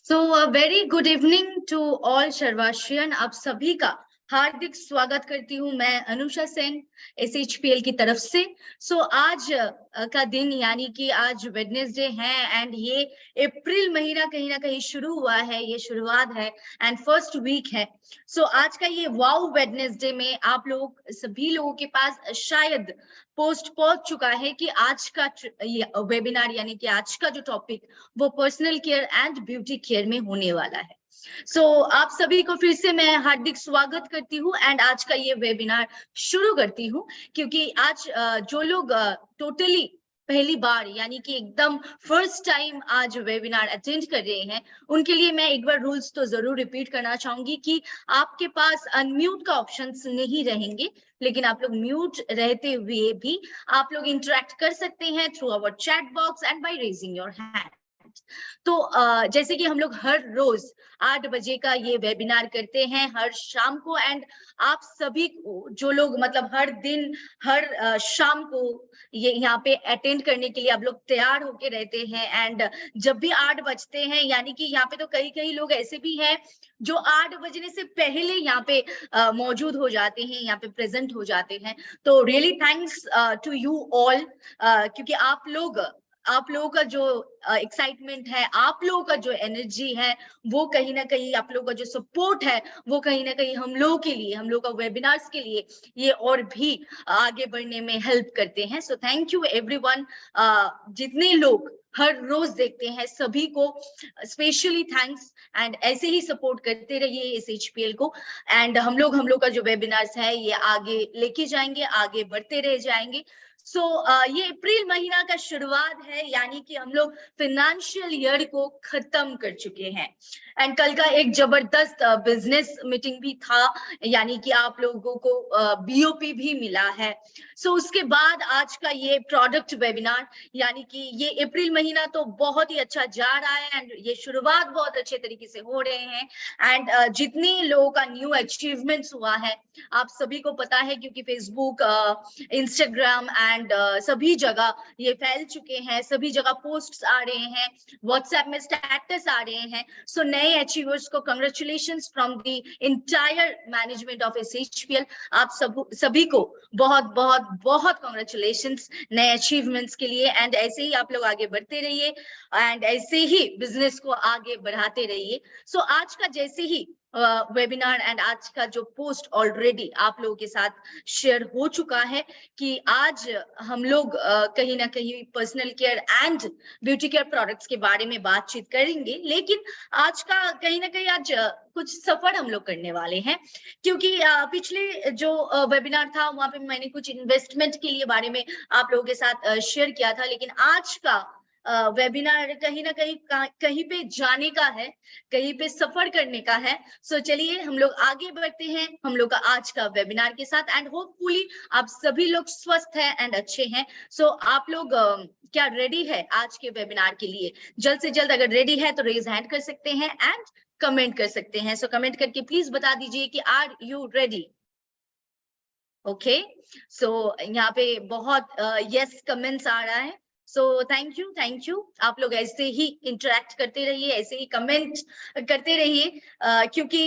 So very good evening to all शर्वाश्रियन। आप सभी का हार्दिक स्वागत करती हूँ मैं अनुषा सेन SHPL की तरफ से। सो आज का दिन यानी कि आज वेडनेसडे है एंड ये अप्रैल महीना कहीं ना कहीं शुरू हुआ है, ये शुरुआत है एंड फर्स्ट वीक है। सो आज का ये वाओ वेडनेसडे में आप लोग सभी लोगों के पास शायद पोस्ट पहुंच चुका है कि आज का ये वेबिनार यानी कि आज का जो टॉपिक वो personal care and beauty care में होने वाला है। आप सभी को फिर से मैं हार्दिक स्वागत करती हूँ एंड आज का ये वेबिनार शुरू करती हूँ क्योंकि आज जो लोग टोटली पहली बार यानी कि एकदम फर्स्ट टाइम आज वेबिनार अटेंड कर रहे हैं उनके लिए मैं एक बार रूल्स तो जरूर रिपीट करना चाहूंगी कि आपके पास अनम्यूट का ऑप्शन नहीं रहेंगे, लेकिन आप लोग म्यूट रहते हुए भी आप लोग इंटरेक्ट कर सकते हैं through our chat box and by raising your hand. तो जैसे कि हम लोग हर रोज 8 बजे का ये वेबिनार करते हैं हर शाम को एंड आप सभी को जो लोग मतलब हर दिन हर शाम को ये यहाँ पे अटेंड करने के लिए आप लोग तैयार होके रहते हैं एंड जब भी 8 बजते हैं यानी कि यहाँ पे तो कई लोग ऐसे भी हैं जो 8 बजने से पहले यहाँ पे मौजूद हो जाते हैं, यहाँ पे प्रेजेंट हो जाते हैं। तो really thanks to you all क्योंकि आप लोगों का जो एक्साइटमेंट है, आप लोगों का जो एनर्जी है, वो कहीं ना कहीं आप लोगों का जो सपोर्ट है वो कहीं ना कहीं हम लोगों के लिए, हम लोग का वेबिनार्स के लिए ये और भी आगे बढ़ने में हेल्प करते हैं। सो थैंक यू एवरीवन। जितने लोग हर रोज देखते हैं सभी को स्पेशली थैंक्स एंड ऐसे ही सपोर्ट करते रहिए SHPL को एंड हम लोग का जो वेबिनार्स है ये आगे लेके जाएंगे, आगे बढ़ते रह जाएंगे। ये अप्रैल महीना का शुरुआत है यानी कि हम लोग फाइनेंशियल ईयर को खत्म कर चुके हैं एंड कल का एक जबरदस्त बिजनेस मीटिंग भी था यानी कि आप लोगों को BOP भी मिला है। उसके बाद आज का ये प्रोडक्ट वेबिनार यानी कि ये अप्रैल महीना तो बहुत ही अच्छा जा रहा है एंड ये शुरुआत बहुत अच्छे तरीके से हो रहे हैं एंड जितने लोगों का न्यू अचीवमेंट्स हुआ है आप सभी को पता है क्योंकि फेसबुक, इंस्टाग्राम एंड सभी जगह ये फैल चुके हैं, सभी जगह पोस्ट्स आ रहे हैं, व्हाट्सएप में स्टेटस आ रहे हैं। नए अचीवर्स को congratulations from the entire management of SHPL। आप सभी को बहुत बहुत बहुत कांग्रेचुलेशंस नए अचीवमेंट्स के लिए एंड ऐसे ही आप लोग आगे बढ़ते रहिए एंड ऐसे ही बिजनेस को आगे बढ़ाते रहिए। आज का जैसे ही वेबिनार एंड आज का जो पोस्ट ऑलरेडी आप लोगों के साथ शेयर हो चुका है कि आज हम लोग कहीं ना कहीं personal care and beauty care products के बारे में बातचीत करेंगे, लेकिन आज का कहीं ना कहीं आज कुछ सफर हम लोग करने वाले हैं क्योंकि पिछले जो वेबिनार था वहां पे मैंने कुछ इन्वेस्टमेंट के लिए बारे में आप लोगों के साथ शेयर किया था, लेकिन आज का वेबिनार कहीं ना कहीं पे जाने का है, कहीं पे सफर करने का है। चलिए हम लोग आगे बढ़ते हैं हम लोग का आज का वेबिनार के साथ एंड होपफुली आप सभी लोग स्वस्थ हैं एंड अच्छे हैं। आप लोग क्या रेडी है आज के वेबिनार के लिए? जल्द से जल्द अगर रेडी है तो रेज हैंड कर सकते हैं एंड कमेंट कर सकते हैं। कमेंट करके प्लीज बता दीजिए कि आर यू रेडी? ओके, यहाँ पे बहुत यस कमेंट्स आ रहा है। Thank you. आप लोग ऐसे ही इंटरेक्ट करते रहिए, ऐसे ही कमेंट करते रहिए क्योंकि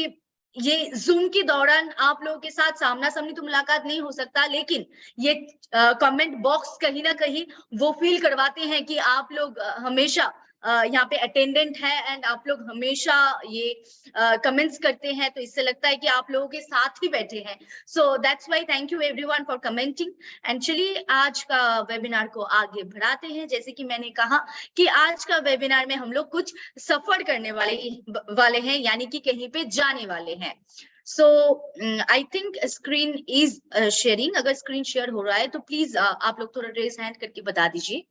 ये जूम के दौरान आप लोगों के साथ सामना सामनी तो मुलाकात नहीं हो सकता, लेकिन ये कमेंट बॉक्स कहीं ना कहीं वो फील करवाते हैं कि आप लोग हमेशा यहाँ पे अटेंडेंट है एंड आप लोग हमेशा ये कमेंट्स करते हैं, तो इससे लगता है कि आप लोगों के साथ ही बैठे हैं। That's why thank you everyone for commenting and चलिए आज का वेबिनार को आगे बढ़ाते हैं। जैसे कि मैंने कहा कि आज का वेबिनार में हम लोग कुछ सफर करने वाले हैं यानी कि कहीं पे जाने वाले हैं। I think screen is sharing. अगर स्क्रीन शेयर हो रहा है तो प्लीज आप लोग थोड़ा रेज हैंड करके बता दीजिए।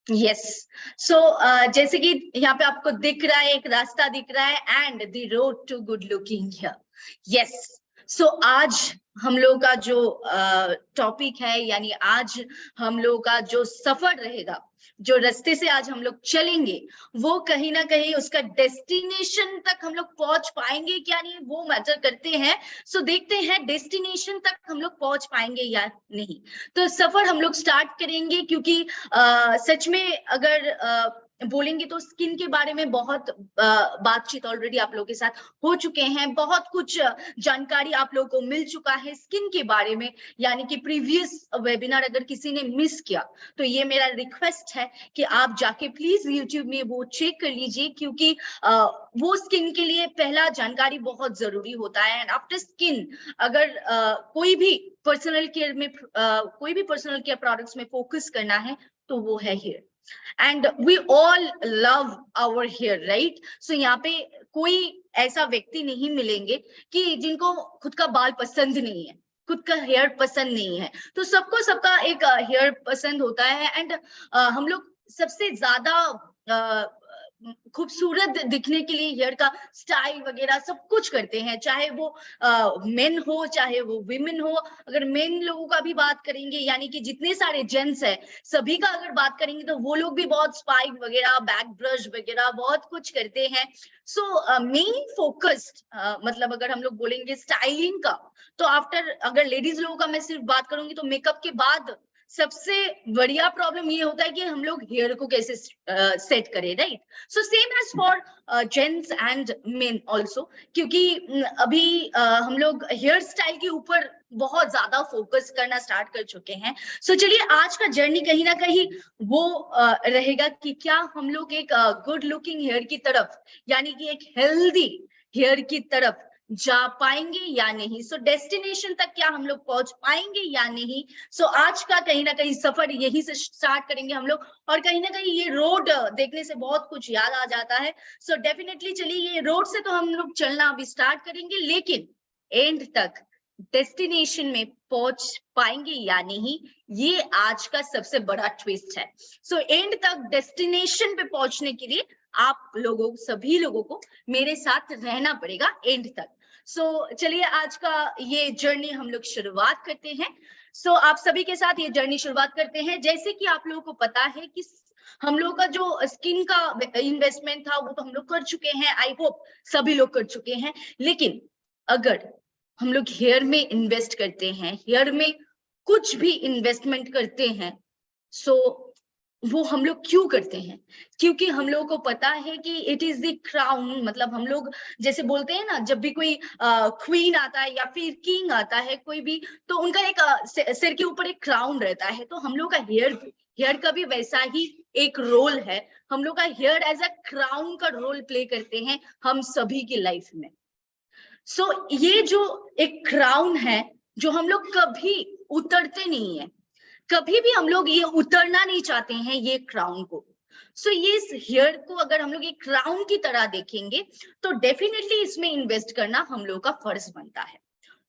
यस। जैसे कि यहाँ पे आपको दिख रहा है, एक रास्ता दिख रहा है and the road to good looking here. Yes. आज हम लोग का जो टॉपिक है, यानी आज हम लोग का जो सफर रहेगा, जो रास्ते से आज हम लोग चलेंगे, वो कहीं ना कहीं उसका डेस्टिनेशन तक हम लोग पहुंच पाएंगे क्या नहीं, वो मैटर करते हैं। सो देखते हैं डेस्टिनेशन तक हम लोग पहुंच पाएंगे या नहीं। तो सफर हम लोग स्टार्ट करेंगे, क्योंकि सच में अगर बोलेंगे तो स्किन के बारे में बहुत बातचीत ऑलरेडी आप लोगों के साथ हो चुके हैं, बहुत कुछ जानकारी आप लोगों को मिल चुका है स्किन के बारे में। यानी कि प्रीवियस वेबिनार अगर किसी ने मिस किया तो ये मेरा रिक्वेस्ट है कि आप जाके प्लीज यूट्यूब में वो चेक कर लीजिए, क्योंकि वो स्किन के लिए पहला जानकारी बहुत जरूरी होता है। एंड आफ्टर स्किन अगर कोई भी पर्सनल केयर में कोई भी पर्सनल केयर प्रोडक्ट्स में फोकस करना है तो वो है hair. And we all love our hair, right? So यहाँ पे कोई ऐसा व्यक्ति नहीं मिलेंगे कि जिनको खुद का बाल पसंद नहीं है, खुद का हेयर पसंद नहीं है। तो सबको सबका एक हेयर पसंद होता है। एंड हम लोग सबसे ज्यादा खूबसूरत दिखने के लिए हेयर का स्टाइल वगैरह सब कुछ करते हैं, चाहे वो मेन हो चाहे वो विमेन हो। अगर मेन लोगों का भी बात करेंगे, यानी कि जितने सारे जेंट्स है सभी का अगर बात करेंगे, तो वो लोग भी बहुत स्पाइक वगैरह, बैक ब्रश वगैरह बहुत कुछ करते हैं। सो मेन फोकस्ड मतलब अगर हम लोग बोलेंगे स्टाइलिंग का, तो आफ्टर अगर लेडीज लोगों का मैं सिर्फ बात करूंगी, तो मेकअप के बाद सबसे बढ़िया प्रॉब्लम ये होता है कि हम लोग हेयर को कैसे सेट करें, right? So same as for gents and men also, क्योंकि अभी हम लोग हेयर स्टाइल के ऊपर बहुत ज्यादा फोकस करना स्टार्ट कर चुके हैं। सो चलिए आज का जर्नी कहीं ना कहीं वो रहेगा कि क्या हम लोग एक गुड लुकिंग हेयर की तरफ, यानी कि एक हेल्दी हेयर की तरफ जा पाएंगे या नहीं। सो डेस्टिनेशन तक क्या हम लोग पहुंच पाएंगे या नहीं। सो आज का कहीं ना कहीं सफर यही से स्टार्ट करेंगे हम लोग। और कहीं ना कहीं ये रोड देखने से बहुत कुछ याद आ जाता है। सो डेफिनेटली चलिए ये रोड से तो हम लोग चलना अभी स्टार्ट करेंगे, लेकिन एंड तक डेस्टिनेशन में पहुंच पाएंगे या नहीं, ये आज का सबसे बड़ा ट्विस्ट है। सो एंड तक डेस्टिनेशन पे पहुंचने के लिए आप लोगों, सभी लोगों को मेरे साथ रहना पड़ेगा एंड तक। सो चलिए आज का ये जर्नी हम लोग शुरुआत करते हैं। सो आप सभी के साथ ये जर्नी शुरुआत करते हैं। जैसे कि आप लोगों को पता है कि हम लोग का जो स्किन का इन्वेस्टमेंट था वो तो हम लोग कर चुके हैं, आई होप सभी लोग कर चुके हैं। लेकिन अगर हम लोग हेयर में इन्वेस्ट करते हैं, हेयर में कुछ भी इन्वेस्टमेंट करते हैं, सो वो हम लोग क्यों करते हैं? क्योंकि हम लोगों को पता है कि इट इज द क्राउन। मतलब हम लोग जैसे बोलते हैं ना, जब भी कोई क्वीन आता है या फिर किंग आता है कोई भी, तो उनका एक सिर के ऊपर एक क्राउन रहता है। तो हम लोग का हेयर का भी वैसा ही एक रोल है। हम लोग का हेयर एज अ क्राउन का रोल प्ले करते हैं हम सभी की लाइफ में। सो ये जो एक क्राउन है जो हम लोग कभी उतरते नहीं है, कभी भी हम लोग ये उतरना नहीं चाहते हैं ये क्राउन को। सो ये इस हेयर को अगर हम लोग एक क्राउन की तरह देखेंगे, तो डेफिनेटली इसमें इन्वेस्ट करना हम लोग का फर्ज बनता है।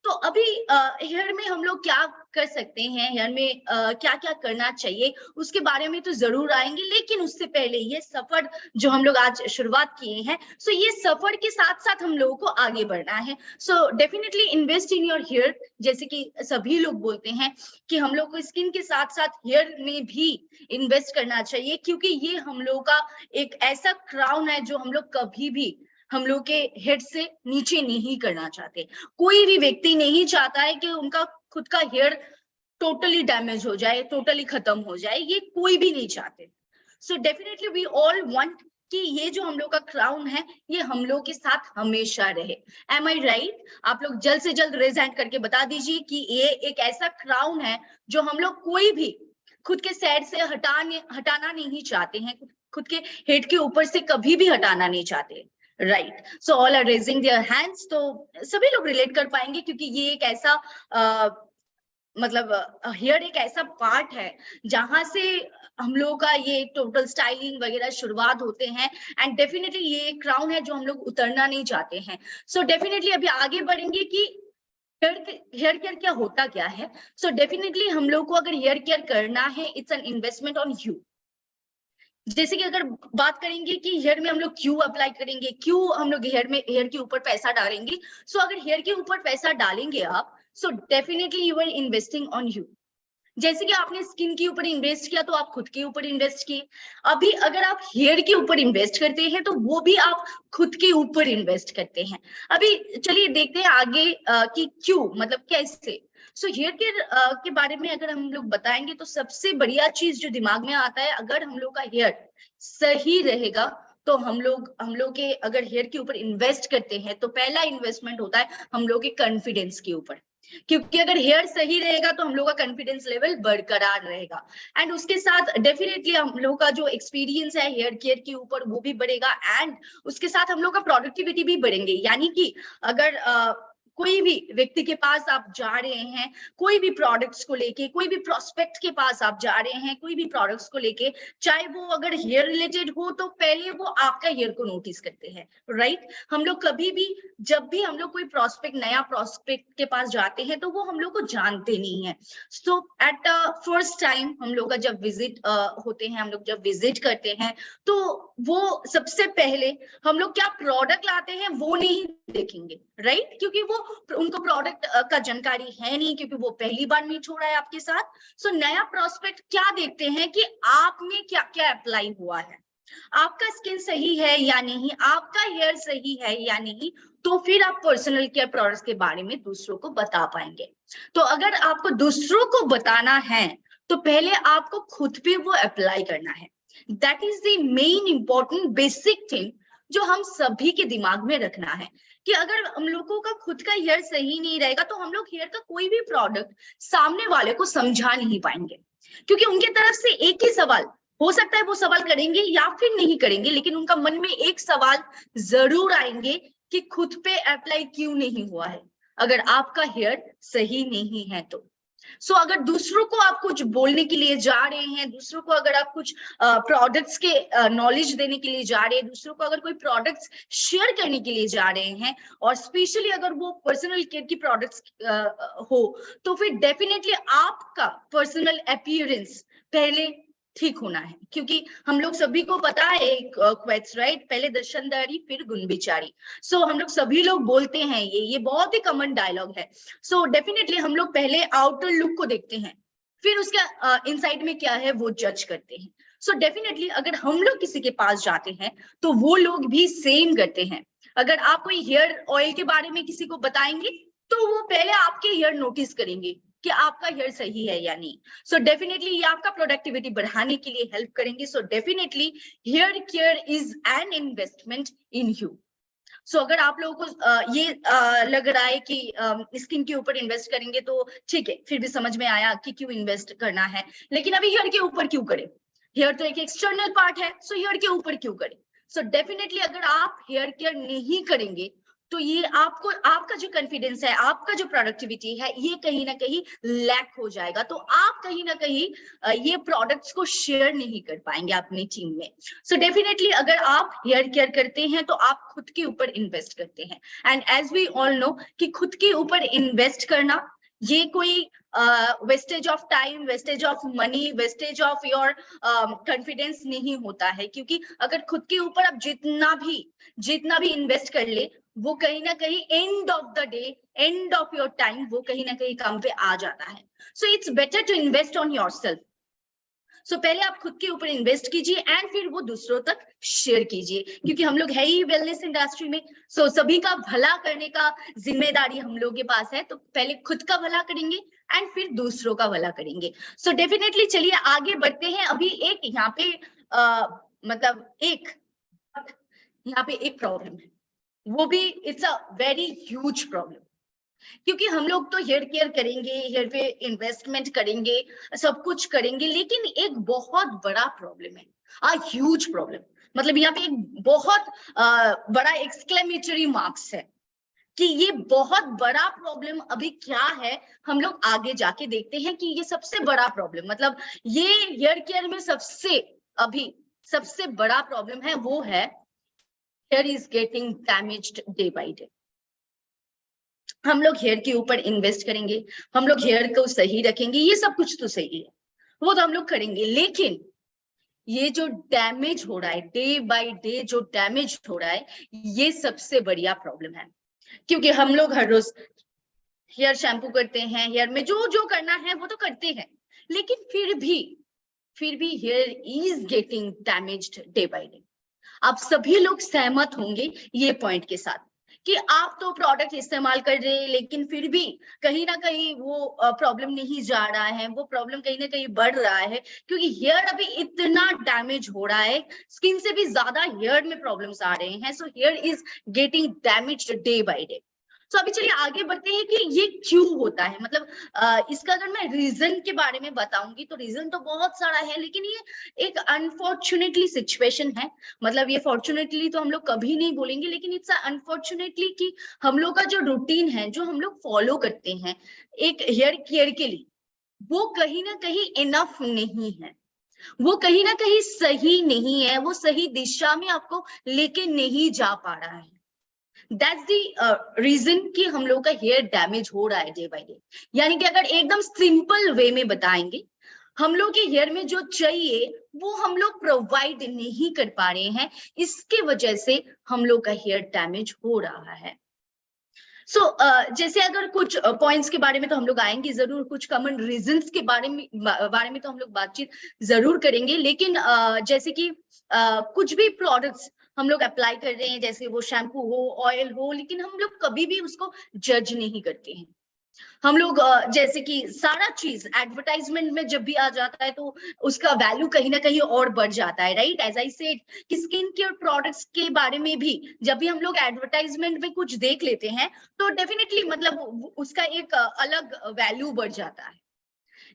तो अभी हेयर में हम लोग क्या कर सकते हैं, हेयर में क्या क्या करना चाहिए, उसके बारे में तो जरूर आएंगे। लेकिन उससे पहले ये सफर जो हम लोग आज शुरुआत किए हैं, सो ये सफर के साथ साथ हम लोगों को आगे बढ़ना है। So definitely invest in your hair, जैसे कि सभी लोग बोलते हैं कि हम लोग को स्किन के साथ साथ हेयर में भी इन्वेस्ट करना चाहिए, क्योंकि ये हम लोग का एक ऐसा क्राउन है जो हम लोग कभी भी हम लोग के हेड से नीचे नहीं करना चाहते। कोई भी व्यक्ति नहीं चाहता है कि उनका खुद का हेयर टोटली डैमेज हो जाए, टोटली खत्म हो जाए, ये कोई भी नहीं चाहते। So definitely we all want कि ये जो हम लोग का क्राउन है ये हम लोग के साथ हमेशा रहे। एम आई राइट? आप लोग जल्द से जल्द रेज हैंड करके बता दीजिए कि ये एक ऐसा क्राउन है जो हम लोग कोई भी खुद के साइड से हटाना नहीं चाहते हैं, खुद के हेड के ऊपर से कभी भी हटाना नहीं चाहते। Right, so all are raising their hands. तो सभी लोग रिलेट कर पाएंगे, क्योंकि ये एक ऐसा मतलब हेयर एक ऐसा पार्ट है जहां से हम लोगों का ये टोटल स्टाइलिंग वगैरह शुरुआत होते हैं। एंड डेफिनेटली ये एक क्राउन है जो हम लोग उतरना नहीं चाहते हैं। सो डेफिनेटली अभी आगे बढ़ेंगे कि हेयर केयर क्या होता क्या है। सो डेफिनेटली हम लोग को अगर हेयर केयर करना है, it's an investment on you. जैसे कि अगर बात करेंगे कि हेयर में हम लोग क्यों अप्लाई करेंगे, क्यों हम लोग हेयर के ऊपर पैसा डालेंगे। सो अगर हेयर के ऊपर पैसा डालेंगे आप, so definitely you are investing on you. जैसे कि आपने स्किन के ऊपर इन्वेस्ट किया तो आप खुद के ऊपर इन्वेस्ट किए। अभी अगर आप हेयर के ऊपर इन्वेस्ट करते हैं तो वो भी आप खुद के ऊपर इन्वेस्ट करते हैं। अभी चलिए देखते हैं आगे कि क्यों, मतलब कैसे। सो हेयर केयर के बारे में अगर हम लोग बताएंगे तो सबसे बढ़िया चीज जो दिमाग में आता है, अगर हम लोग का हेयर सही रहेगा तो हम लोग के अगर हेयर के ऊपर इन्वेस्ट करते हैं तो पहला इन्वेस्टमेंट होता है हम लोग के कॉन्फिडेंस के ऊपर। क्योंकि अगर हेयर सही रहेगा तो हम लोग का कॉन्फिडेंस लेवल बरकरार रहेगा, एंड उसके साथ डेफिनेटली हम लोग का जो एक्सपीरियंस है हेयर केयर के ऊपर वो भी बढ़ेगा, एंड उसके साथ हम लोग का प्रोडक्टिविटी भी बढ़ेंगे। यानी कि अगर कोई भी व्यक्ति के पास आप जा रहे हैं, कोई भी प्रोडक्ट्स को लेके, कोई भी प्रोस्पेक्ट के पास आप जा रहे हैं कोई भी प्रोडक्ट्स को लेके, चाहे वो अगर हेयर रिलेटेड हो तो पहले वो आपका हेयर को नोटिस करते हैं, राइट। हम लोग कभी भी, जब भी हम लोग कोई प्रोस्पेक्ट, नया प्रोस्पेक्ट के पास जाते हैं तो वो हम लोग को जानते नहीं है। सो एट फर्स्ट टाइम हम लोग का जब विजिट होते हैं, हम लोग जब विजिट करते हैं तो वो सबसे पहले हम लोग क्या प्रोडक्ट लाते हैं वो नहीं देखेंगे, राइट। क्योंकि वो उनको प्रोडक्ट का जानकारी है नहीं, क्योंकि वो पहली बार मीट हो रहा है आपके साथ। सो नया प्रोस्पेक्ट क्या देखते हैं कि आप में क्या क्या अप्लाई हुआ है, आपका स्किन सही है या नहीं, आपका हेयर सही है या नहीं, तो फिर आप पर्सनल केयर प्रोडक्ट्स के बारे में दूसरों को बता पाएंगे। तो अगर आपको दूसरों को बताना है तो पहले आपको खुद पे वो अप्लाई करना है। That is the main important basic thing जो हम सभी के दिमाग में रखना है, कि अगर हम लोगों का खुद का हेयर सही नहीं रहेगा तो हम लोग हेयर का कोई भी प्रोडक्ट सामने वाले को समझा नहीं पाएंगे। क्योंकि उनके तरफ से एक ही सवाल हो सकता है, वो सवाल करेंगे या फिर नहीं करेंगे, लेकिन उनका मन में एक सवाल जरूर आएंगे कि खुद पे अप्लाई क्यों नहीं हुआ है अगर आपका हेयर सही नहीं है तो। सो अगर दूसरों को आप कुछ बोलने के लिए जा रहे हैं, दूसरों को अगर आप कुछ प्रोडक्ट्स के नॉलेज देने के लिए जा रहे हैं, दूसरों को अगर कोई प्रोडक्ट्स शेयर करने के लिए जा रहे हैं, और स्पेशली अगर वो पर्सनल केयर की प्रोडक्ट्स हो, तो फिर डेफिनेटली आपका पर्सनल अपीयरेंस पहले ठीक होना है। क्योंकि हम लोग सभी को पता है एक क्वेट्स, राइट, पहले दर्शनदारी फिर गुण बिचारी। सो हम लोग सभी लोग बोलते हैं, ये बहुत ही कॉमन डायलॉग है। सो डेफिनेटली हम लोग पहले आउटर लुक को देखते हैं, फिर उसका इनसाइड में क्या है वो जज करते हैं। सो डेफिनेटली अगर हम लोग किसी के पास जाते हैं तो वो लोग भी सेम करते हैं। अगर आप कोई हेयर ऑयल के बारे में किसी को बताएंगे तो वो पहले आपके हेयर नोटिस करेंगे कि आपका हेयर सही है या नहीं। सो डेफिनेटली ये आपका प्रोडक्टिविटी बढ़ाने के लिए हेल्प करेंगे। So definitely hair care is an investment in you. So अगर आप लोगों को ये लग रहा है कि स्किन के ऊपर इन्वेस्ट करेंगे तो ठीक है, फिर भी समझ में आया कि क्यों इन्वेस्ट करना है, लेकिन अभी हेयर के ऊपर क्यों करें? हेयर तो एक एक्सटर्नल पार्ट है, सो हेयर के ऊपर क्यों करें? सो डेफिनेटली अगर आप हेयर केयर नहीं करेंगे तो ये आपको, आपका जो कॉन्फिडेंस है, आपका जो प्रोडक्टिविटी है, ये कहीं ना कहीं लैक हो जाएगा। तो आप कहीं ना कहीं ये प्रोडक्ट्स को शेयर नहीं कर पाएंगे अपनी टीम में। सो डेफिनेटली अगर आप हेयर केयर करते हैं तो आप खुद के ऊपर इन्वेस्ट करते हैं, and as we all know कि खुद के ऊपर इन्वेस्ट करना ये कोई wastage of time, wastage of money, wastage of your confidence नहीं होता है। क्योंकि अगर खुद के ऊपर आप जितना भी इन्वेस्ट कर ले, वो कहीं ना कहीं end of the day, end of your time, वो कहीं ना कहीं काम पे आ जाता है। So it's better to invest on yourself. So पहले आप खुद के ऊपर इन्वेस्ट कीजिए एंड फिर वो दूसरों तक शेयर कीजिए, क्योंकि हम लोग है ही वेलनेस इंडस्ट्री में। सो सभी का भला करने का जिम्मेदारी हम लोग के पास है, तो पहले खुद का भला करेंगे एंड फिर दूसरों का भला करेंगे। सो डेफिनेटली चलिए आगे बढ़ते हैं। अभी एक यहाँ पे मतलब एक यहाँ पे एक प्रॉब्लम है, वो भी it's a very huge problem. क्योंकि हम लोग तो हेयर केयर करेंगे, हेयर पे इन्वेस्टमेंट करेंगे, सब कुछ करेंगे, लेकिन एक बहुत बड़ा प्रॉब्लम है, ह्यूज प्रॉब्लम। मतलब यहाँ पे एक बहुत बड़ा एक्सक्लेमेटरी मार्क्स है कि ये बहुत बड़ा प्रॉब्लम अभी क्या है। हम लोग आगे जाके देखते हैं कि ये सबसे बड़ा प्रॉब्लम, मतलब ये हेयर केयर में सबसे बड़ा प्रॉब्लम है, वो है here is getting damaged day by day. हम लोग हेयर के ऊपर इन्वेस्ट करेंगे, हम लोग हेयर को सही रखेंगे, ये सब कुछ तो सही है, वो तो हम लोग करेंगे, लेकिन ये जो डैमेज हो रहा है डे बाय डे, जो डैमेज हो रहा है, ये सबसे बढ़िया प्रॉब्लम है। क्योंकि हम लोग हर रोज हेयर शैम्पू करते हैं, हेयर में जो जो करना है वो तो करते हैं, लेकिन फिर भी here is getting damaged day by day. आप सभी लोग सहमत होंगे ये पॉइंट के साथ कि आप तो प्रोडक्ट इस्तेमाल कर रहे हैं, लेकिन फिर भी कहीं ना कहीं वो प्रॉब्लम नहीं जा रहा है, वो प्रॉब्लम कहीं ना कहीं बढ़ रहा है, क्योंकि हेयर अभी इतना डैमेज हो रहा है, स्किन से भी ज्यादा हेयर में प्रॉब्लम्स आ रहे हैं। So here is getting damaged day by day. तो अभी चलिए आगे बढ़ते हैं कि ये क्यों होता है। मतलब इसका अगर मैं रीजन के बारे में बताऊंगी तो रीजन तो बहुत सारा है, लेकिन ये एक अनफॉर्चुनेटली सिचुएशन है। मतलब ये फॉर्चुनेटली तो हम लोग कभी नहीं बोलेंगे, लेकिन इट्स अनफॉर्चुनेटली कि हम लोग का जो रूटीन है, जो हम लोग फॉलो करते हैं एक हेयर केयर के लिए, वो कहीं ना कहीं इनफ नहीं है, वो कहीं ना कहीं सही नहीं है, वो सही दिशा में आपको लेके नहीं जा पा रहा है। दैट्स द रीजन कि हम लोग का हेयर डैमेज हो रहा है डे बाय डे। यानी कि अगर एकदम सिंपल वे में बताएंगे, हम लोग के हेयर में जो चाहिए वो हम लोग प्रोवाइड नहीं कर पा रहे हैं, इसके वजह से हम लोग का हेयर डैमेज हो रहा है। जैसे अगर कुछ पॉइंट्स के बारे में तो हम लोग आएंगे जरूर, कुछ कॉमन रीजंस के बारे में तो हम लोग बातचीत जरूर करेंगे, लेकिन जैसे कि कुछ भी प्रोडक्ट्स हम लोग अप्लाई कर रहे हैं, जैसे वो शैम्पू हो, ऑयल हो, लेकिन हम लोग कभी भी उसको जज नहीं करते हैं। हम लोग जैसे कि सारा चीज एडवर्टाइजमेंट में जब भी आ जाता है तो उसका वैल्यू कहीं ना कहीं और बढ़ जाता है, राइट। एज आई सेड कि स्किन केयर प्रोडक्ट्स के बारे में भी जब भी हम लोग एडवर्टाइजमेंट में कुछ देख लेते हैं तो डेफिनेटली मतलब उसका एक अलग वैल्यू बढ़ जाता है।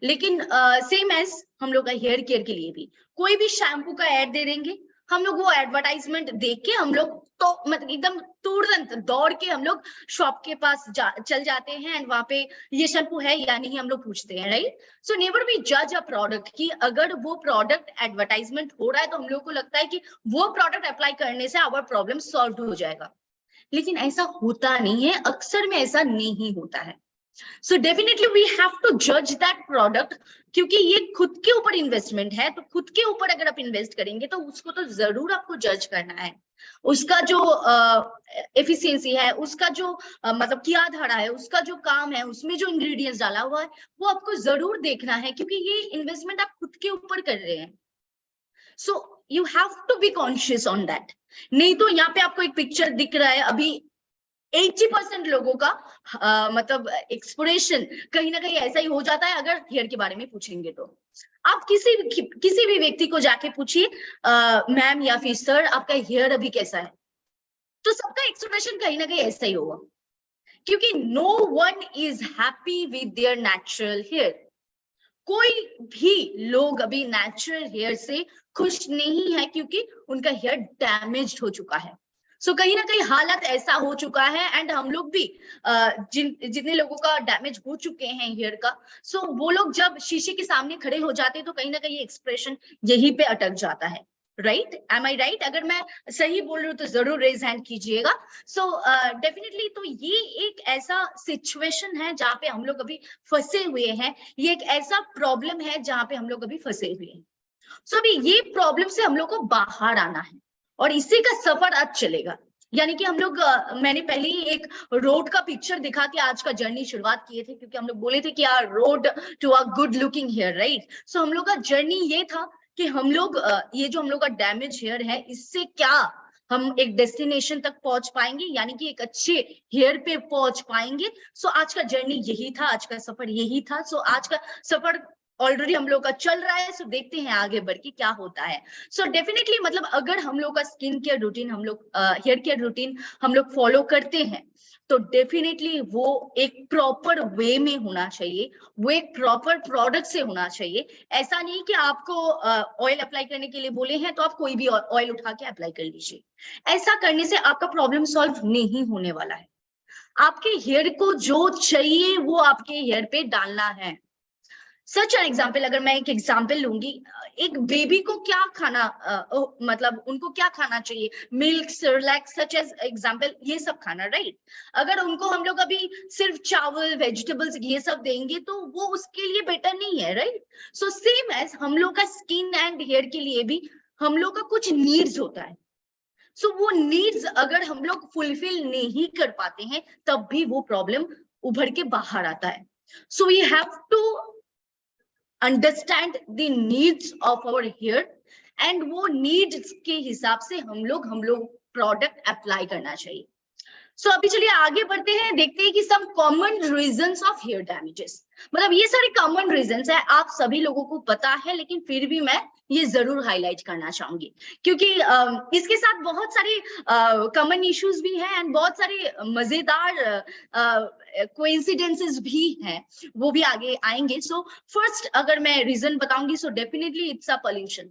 लेकिन सेम एज हम लोग का हेयर केयर के लिए भी कोई भी शैम्पू का ऐड दे देंगे, हम लोग वो एडवर्टाइजमेंट देख के हम लोग तो मतलब एकदम तुरंत दौड़ के हम लोग शॉप के पास चल जाते हैं, एंड वहां पे ये शैम्पू है या नहीं हम लोग पूछते हैं, राइट। सो नेवर बी जज अ प्रोडक्ट कि अगर वो प्रोडक्ट एडवर्टाइजमेंट हो रहा है तो हम लोग को लगता है कि वो प्रोडक्ट अप्लाई करने से आवर प्रॉब्लम सॉल्व हो जाएगा, लेकिन ऐसा होता नहीं है, अक्सर में ऐसा नहीं होता है। So definitely we have to जज दैट प्रोडक्ट, क्योंकि ये खुद के ऊपर इन्वेस्टमेंट है, तो खुद के ऊपर अगर आप इन्वेस्ट करेंगे तो उसको तो जरूर आपको जज करना है। उसका जो एफिशिएंसी है, उसका जो मतलब किया धरा है, उसका जो काम है, उसमें जो इंग्रेडिएंट्स डाला हुआ है वो आपको जरूर देखना है, क्योंकि ये इन्वेस्टमेंट आप खुद के ऊपर कर रहे हैं। So you have to be conscious on that. नहीं तो यहाँ पे आपको एक पिक्चर दिख रहा है, अभी 80% लोगों का मतलब एक्सप्रेशन कहीं ना कहीं ऐसा ही हो जाता है। अगर हेयर के बारे में पूछेंगे तो आप किसी भी व्यक्ति को जाके पूछिए, मैम या फिर सर आपका हेयर अभी कैसा है, तो सबका एक्सप्रेशन कहीं ना कहीं ऐसा ही होगा, क्योंकि no one is happy with their natural hair. कोई भी लोग अभी नेचुरल हेयर से खुश नहीं है, क्योंकि उनका हेयर डैमेज्ड हो चुका है। कहीं ना कहीं हालत ऐसा हो चुका है, एंड हम लोग भी जितने लोगों का डैमेज हो चुके हैं हेयर का, वो लोग जब शीशे के सामने खड़े हो जाते हैं तो कहीं ना कहीं एक्सप्रेशन यहीं पे अटक जाता है, राइट। एम आई राइट? अगर मैं सही बोल रही हूँ तो जरूर रेज हैंड कीजिएगा। डेफिनेटली तो ये एक ऐसा सिचुएशन है जहाँ पे हम लोग अभी फंसे हुए हैं, ये एक ऐसा प्रॉब्लम है जहाँ पे हम लोग अभी फंसे हुए हैं। अभी ये प्रॉब्लम से हम लोग को बाहर आना है, और इसी का सफर आज चलेगा। यानी कि हम लोग मैंने पहले ही एक रोड का पिक्चर दिखा के आज का जर्नी शुरुआत किए थे, क्योंकि हम लोग बोले थे कि यार road to a good looking hair, right. हम लोग का जर्नी ये था कि हम लोग ये जो हम लोग का डैमेज हेयर है, इससे क्या हम एक डेस्टिनेशन तक पहुंच पाएंगे, यानी कि एक अच्छे हेयर पे पहुंच पाएंगे। आज का जर्नी यही था, आज का सफर यही था। आज का सफर ऑलरेडी हम लोग का चल रहा है, देखते हैं आगे बढ़ के क्या होता है। डेफिनेटली मतलब अगर हम लोग का स्किन केयर रूटीन, हम लोग हेयर केयर रूटीन हम लोग फॉलो करते हैं, तो डेफिनेटली वो एक प्रॉपर वे में होना चाहिए, वो एक प्रॉपर प्रोडक्ट से होना चाहिए। ऐसा नहीं कि आपको ऑयल अप्लाई करने के लिए बोले हैं तो आप कोई भी ऑयल उठा के अप्लाई कर लीजिए। ऐसा करने से आपका प्रॉब्लम सॉल्व नहीं होने वाला है। आपके हेयर को जो चाहिए वो आपके हेयर पे डालना है। सच एन एग्जाम्पल, अगर मैं एक एग्जाम्पल लूंगी, एक बेबी को क्या खाना मतलब उनको क्या खाना चाहिए, milk, Cerelacs, such as example, ये सब खाना, राइट। अगर उनको हम लोग अभी सिर्फ चावल, वेजिटेबल्स ये सब देंगे तो वो उसके लिए बेटर नहीं है, राइट। सेम एज हम लोग का स्किन एंड हेयर के लिए भी हम लोग का कुछ नीड्स होता है। वो नीड्स अगर हम लोग फुलफिल नहीं कर पाते हैं, तब भी वो प्रॉब्लम उभर के बाहर आता है। So we have to understand the needs of our hair and वो नीड्स के हिसाब से हम लोग प्रोडक्ट अप्लाई करना चाहिए। सो अभी चलिए आगे बढ़ते हैं, देखते हैं कि some common reasons of hair damages. मतलब ये सारे कॉमन रीजंस है, आप सभी लोगों को पता है, लेकिन फिर भी मैं ये जरूर हाईलाइट करना चाहूंगी क्योंकि इसके साथ बहुत सारी कॉमन इश्यूज भी हैं एंड बहुत सारे मजेदार कोइंसिडेंसेस भी हैं, वो भी आगे आएंगे। सो फर्स्ट अगर मैं रीजन बताऊंगी, so definitely it's a pollution.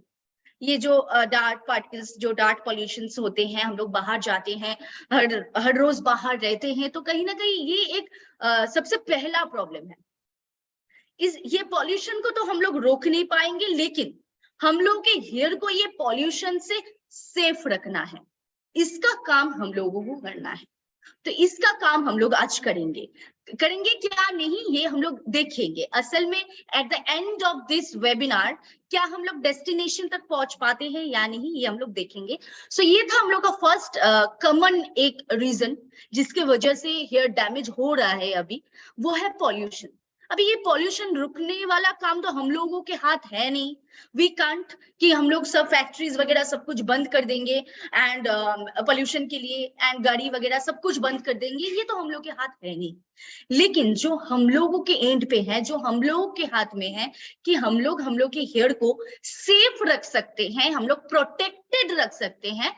ये जो डार्ट पार्टिकल्स, जो डार्ट पॉल्यूशंस होते हैं, हम लोग बाहर जाते हैं, हर रोज बाहर रहते हैं, तो कहीं ना कहीं ये एक सबसे पहला प्रॉब्लम है। ये पॉल्यूशन को तो हम लोग रोक नहीं पाएंगे, लेकिन हम लोग के हेयर को ये पॉल्यूशन से सेफ रखना है, इसका काम हम लोगों को करना है। तो इसका काम हम लोग आज करेंगे क्या नहीं, ये हम लोग देखेंगे। असल में at the end of this webinar क्या हम लोग डेस्टिनेशन तक पहुंच पाते हैं या नहीं, ये हम लोग देखेंगे। सो ये था हम लोग का फर्स्ट कॉमन एक रीजन जिसके वजह से हेयर डैमेज हो रहा है अभी, वो है पॉल्यूशन। अभी ये पॉल्यूशन रुकने वाला काम तो हम लोगों के हाथ है नहीं। वी कांट कि हम लोग सब फैक्ट्रीज वगैरह सब कुछ बंद कर देंगे एंड पॉल्यूशन के लिए, एंड गाड़ी वगैरह सब कुछ बंद कर देंगे, ये तो हम लोग के हाथ है नहीं। लेकिन जो हम लोगों के एंड पे है, जो हम लोग के हाथ में है कि हम लोग के हेयर को सेफ रख सकते हैं, हम लोग प्रोटेक्टेड रख सकते हैं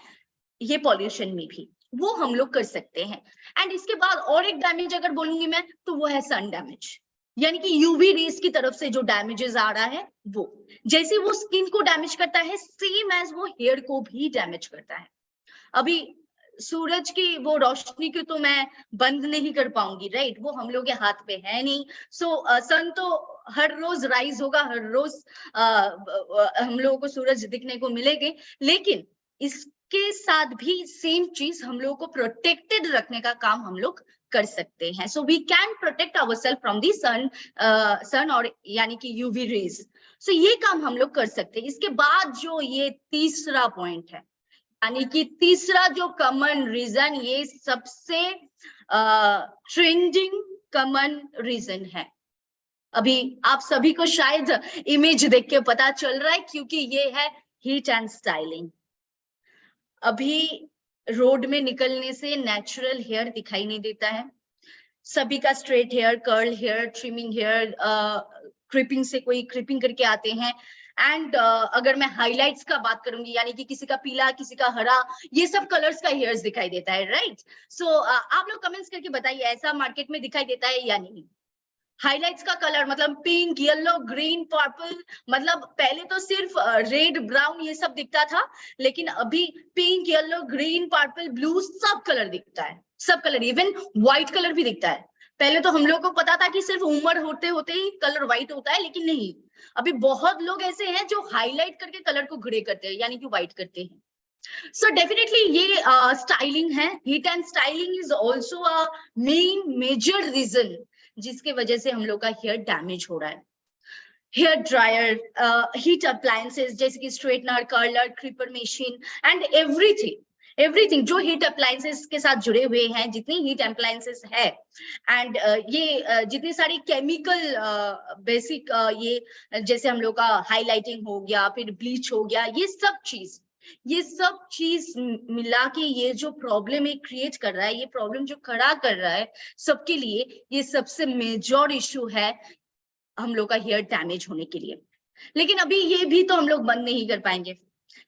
ये पॉल्यूशन में भी, वो हम लोग कर सकते हैं। एंड इसके बाद और एक डैमेज अगर बोलूंगी मैं, तो वो है सन डैमेज, यानी कि यूवी रेस की तरफ से जो डैमेजेस आ रहा है, वो जैसे वो स्किन को डैमेज करता है, सेम एज वो हेयर को भी डैमेज करता है। अभी सूरज की वो रोशनी को तो मैं बंद नहीं कर पाऊंगी, राइट, वो हम लोग के हाथ पे है नहीं। सो सन तो हर रोज राइज होगा, हर रोज हम लोगों को सूरज दिखने को मिलेंगे, लेकिन इसके साथ भी सेम चीज हम लोगों को प्रोटेक्टेड रखने का काम हम लोग कर सकते हैं। So we can protect ourself from the sun और यानी कि यूवी रेज। सो ये काम हम लोग कर सकते हैं। इसके बाद जो ये तीसरा पॉइंट है, यानी कि तीसरा जो कॉमन रीजन, ये सबसे ट्रेंडिंग कॉमन रीजन है। अभी आप सभी को शायद इमेज देख के पता चल रहा है, क्योंकि ये है हीट एंड स्टाइलिंग। अभी रोड में निकलने से नेचुरल हेयर दिखाई नहीं देता है, सभी का straight hair, curl hair, trimming hair, crimping से कोई क्रिपिंग करके आते हैं। एंड अगर मैं हाइलाइट्स का बात करूंगी, यानी कि किसी का पीला, किसी का हरा, ये सब कलर्स का हेयर्स दिखाई देता है, राइट। सो आप लोग कमेंट्स करके बताइए, ऐसा मार्केट में दिखाई देता है या नहीं। हाइलाइट्स का कलर मतलब पिंक, येलो, ग्रीन, पर्पल, मतलब पहले तो सिर्फ रेड, ब्राउन ये सब दिखता था, लेकिन अभी pink, yellow, green, purple, blue सब कलर दिखता है, सब कलर, इवन व्हाइट कलर भी दिखता है। पहले तो हम लोग को पता था कि सिर्फ उम्र होते होते ही कलर व्हाइट होता है, लेकिन नहीं, अभी बहुत लोग ऐसे हैं जो हाईलाइट करके कलर को ग्रे करते हैं, यानी कि व्हाइट करते हैं। सो डेफिनेटली ये स्टाइलिंग है, heat and styling is also a main major reason जिसके वजह से हम लोग का हेयर डैमेज हो रहा है। हेयर ड्रायर, हीट अप्लायंसेस जैसे कि straightener, curler, crimper machine and everything जो हीट अप्लायंसेस के साथ जुड़े हुए हैं, जितनी हीट अप्लायंसेस है एंड ये जितनी सारी केमिकल बेसिक ये जैसे हम लोग का हाईलाइटिंग हो गया, फिर ब्लीच हो गया, ये सब चीज मिला के ये जो प्रॉब्लम क्रिएट कर रहा है, ये प्रॉब्लम जो खड़ा कर रहा है सबके लिए, ये सबसे मेजर इशू है हम लोग का हेयर डैमेज होने के लिए। लेकिन अभी ये भी तो हम लोग बंद नहीं कर पाएंगे,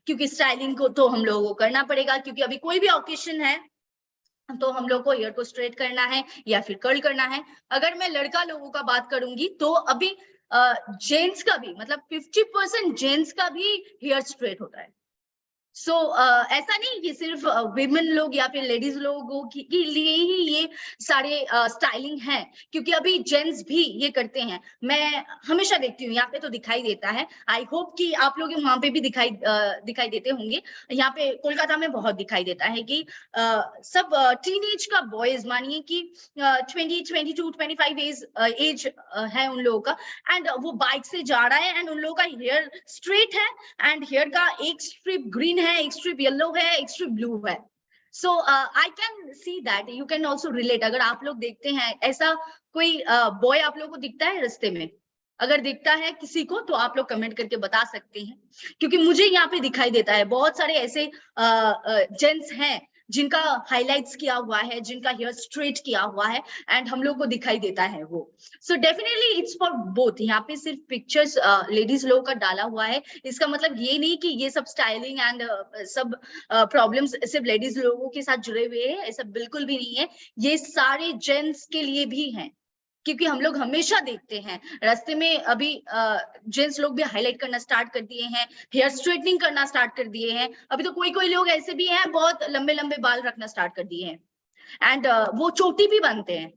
क्योंकि स्टाइलिंग को तो हम लोगों को करना पड़ेगा, क्योंकि अभी कोई भी ओकेशन है तो हम लोग को हेयर को स्ट्रेट करना है या फिर कर्ल करना है। अगर मैं लड़का लोगों का बात करूंगी तो अभी जेंट्स का भी, मतलब 50% जेंट्स का भी हेयर स्ट्रेट होता है। सो ऐसा नहीं कि सिर्फ विमेन लोग या फिर लेडीज लोगों के लिए ही ये सारे स्टाइलिंग है, क्योंकि अभी जेंट्स भी ये करते हैं। मैं हमेशा देखती हूँ, यहाँ पे तो दिखाई देता है, आई होप कि आप लोग वहां पे भी दिखाई देते होंगे। यहाँ पे कोलकाता में बहुत दिखाई देता है कि सब टीनेज का बॉयज, मानिए कि 22-25 एज है उन लोगों का, एंड वो बाइक से जा रहा है एंड उन लोगों का हेयर स्ट्रेट है एंड हेयर का एक स्ट्रिप ग्रीन है, एक स्ट्रिप येलो है, एक स्ट्रिप ब्लू है। So I can see that you can also relate. अगर आप लोग देखते हैं ऐसा कोई बॉय आप लोगों को दिखता है रास्ते में, अगर दिखता है किसी को तो आप लोग कमेंट करके बता सकते हैं, क्योंकि मुझे यहाँ पे दिखाई देता है बहुत सारे ऐसे जेंट्स हैं जिनका हाइलाइट्स किया हुआ है, जिनका हेयर स्ट्रेट किया हुआ है, एंड हम लोग को दिखाई देता है वो। So definitely it's for both. यहाँ पे सिर्फ पिक्चर्स लेडीज लोगों का डाला हुआ है, इसका मतलब ये नहीं कि ये सब स्टाइलिंग एंड सब प्रॉब्लम्स सिर्फ लेडीज लोगों के साथ जुड़े हुए हैं, ऐसा बिल्कुल भी नहीं है। ये सारे जेंट्स के लिए भी हैं, क्योंकि हम लोग हमेशा देखते हैं रास्ते में अभी जेंट्स लोग भी हाईलाइट करना स्टार्ट कर दिए हैं, हेयर स्ट्रेटनिंग करना स्टार्ट कर दिए हैं। अभी तो कोई कोई लोग ऐसे भी हैं बहुत लंबे लंबे बाल रखना स्टार्ट कर दिए हैं, एंड वो चोटी भी बनते हैं,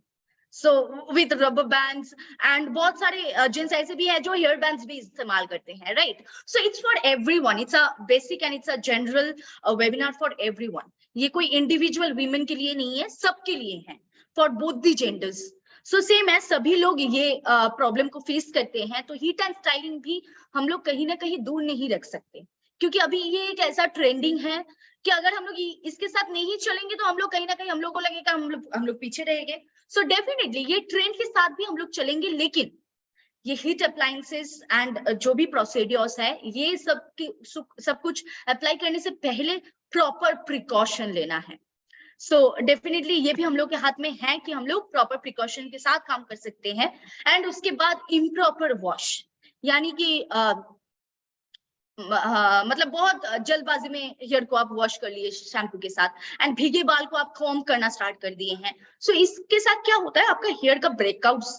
so with rubber bands. And बहुत सारे जेंट्स ऐसे भी हैं जो हेयर बैंड्स भी इस्तेमाल करते हैं, right. So it's for everyone, it's a basic and it's a general webinar for everyone. ये कोई इंडिविजुअल वीमेन के लिए नहीं है, सबके लिए है, for both the genders. So same है, सभी लोग ये प्रॉब्लम को फेस करते हैं। तो हीट एंड स्टाइलिंग भी हम लोग कहीं ना कहीं दूर नहीं रख सकते, क्योंकि अभी ये एक ऐसा ट्रेंडिंग है कि अगर हम लोग इसके साथ नहीं चलेंगे तो हम लोग कहीं ना कहीं हम लोग को लगेगा हम लोग पीछे रहेंगे। सो डेफिनेटली ये ट्रेंड के साथ भी हम लोग चलेंगे, लेकिन ये हीट अप्लायंसेस एंड जो भी प्रोसीड्योर्स है, ये सब कुछ अप्लाई करने से पहले प्रॉपर प्रिकॉशन लेना है। सो डेफिनेटली ये भी हम लोग के हाथ में है कि हम लोग प्रॉपर प्रिकॉशन के साथ काम कर सकते हैं। एंड उसके बाद इम्प्रॉपर वॉश, यानी कि मतलब बहुत जल्दबाजी में हेयर को आप वॉश कर लिए शैम्पू के साथ, एंड भीगे बाल को आप कॉम्ब करना स्टार्ट कर दिए हैं। सो इसके साथ क्या होता है, आपका हेयर का ब्रेकआउट्स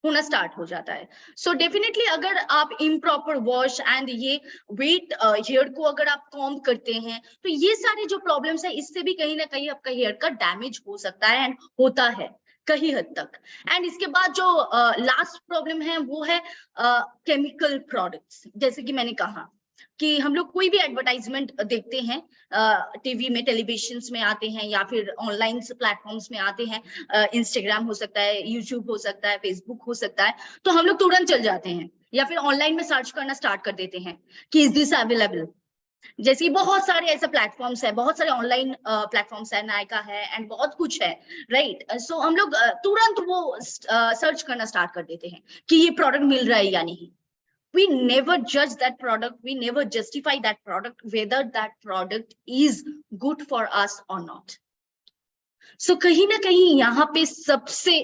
होना स्टार्ट हो जाता है। सो डेफिनेटली अगर आप इम्प्रॉपर वॉश एंड ये वेट हेयर को अगर आप कॉम्ब करते हैं, तो ये सारे जो प्रॉब्लम्स है इससे भी कहीं ना कहीं आपका हेयर का डैमेज हो सकता है, एंड होता है कहीं हद तक। एंड इसके बाद जो लास्ट प्रॉब्लम है वो है केमिकल प्रोडक्ट्स। जैसे कि मैंने कहा कि हम लोग कोई भी एडवर्टाइजमेंट देखते हैं, टीवी में, टेलीविजन में आते हैं, या फिर ऑनलाइन प्लेटफॉर्म्स में आते हैं, इंस्टाग्राम हो सकता है, यूट्यूब हो सकता है, फेसबुक हो सकता है, तो हम लोग तुरंत चल जाते हैं या फिर ऑनलाइन में सर्च करना स्टार्ट कर देते हैं कि इज दिस अवेलेबल। जैसे बहुत सारे ऐसे प्लेटफॉर्म्स है, बहुत सारे ऑनलाइन प्लेटफॉर्म्स है, नायका है एंड बहुत कुछ है, राइट। सो हम लोग तुरंत वो सर्च करना स्टार्ट कर देते हैं कि ये प्रोडक्ट मिल रहा है या नहीं। We never judge that product, we never justify that product, whether that product is good for us or not. So कहीं ना कहीं यहाँ पे सबसे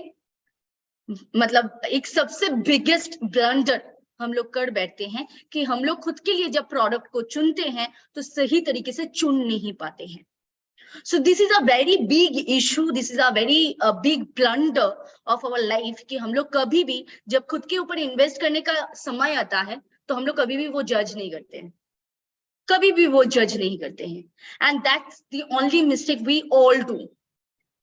मतलब एक सबसे बिगेस्ट ब्लंडर हम लोग कर बैठते हैं कि हम लोग खुद के लिए जब प्रोडक्ट को चुनते हैं तो सही तरीके से चुन नहीं पाते हैं। So this is a very big issue, this is a very big blunder of our life कि हम लोग कभी भी जब खुद के ऊपर इन्वेस्ट करने का समय आता है तो हम लोग कभी भी वो जज नहीं करते हैं, कभी भी वो जज नहीं करते हैं, and that's the only mistake we all do.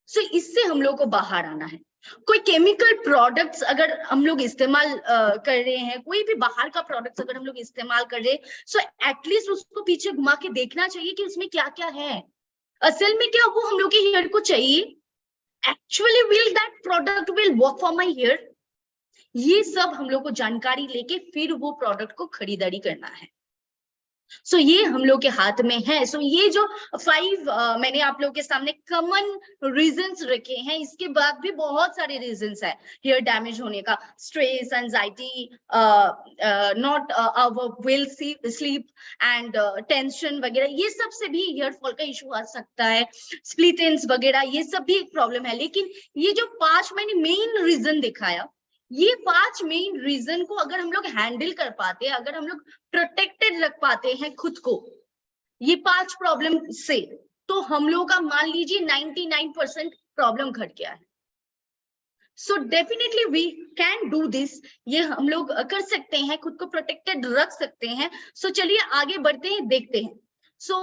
So इससे हम लोग को बाहर आना है। कोई केमिकल प्रोडक्ट्स अगर हम लोग इस्तेमाल कर रहे हैं, कोई भी बाहर का प्रोडक्ट्स अगर हम लोग इस्तेमाल कर रहे हैं, सो एटलीस्ट उसको पीछे घुमा के देखना चाहिए कि उसमें क्या क्या है, असल में क्या वो हम लोग के हेयर को चाहिए, actually will that product will work for my hair. ये सब हम लोग को जानकारी लेके फिर वो प्रोडक्ट को खरीदारी करना है। सो ये हम लोग के हाथ में है। सो ये जो 5 मैंने आप लोगों के सामने कॉमन रीजंस रखे हैं, इसके बाद भी बहुत सारे रीजंस है हेयर डैमेज होने का, stress, anxiety, not well sleep and tension वगैरह, ये सब से भी हेयर फॉल का इशू आ सकता है, स्प्लिट एंड्स वगैरह, ये सब भी एक प्रॉब्लम है। लेकिन ये जो 5 मैंने मेन रीजन दिखाया, ये 5 मेन रीजन को अगर हम लोग हैंडल कर पाते हैं, अगर हम लोग प्रोटेक्टेड रख पाते हैं खुद को ये 5 प्रॉब्लम से, तो हम लोग का मान लीजिए 99% प्रॉब्लम घट गया है। So definitely we can do this, ये हम लोग कर सकते हैं, खुद को प्रोटेक्टेड रख सकते हैं। सो चलिए आगे बढ़ते हैं, देखते हैं। सो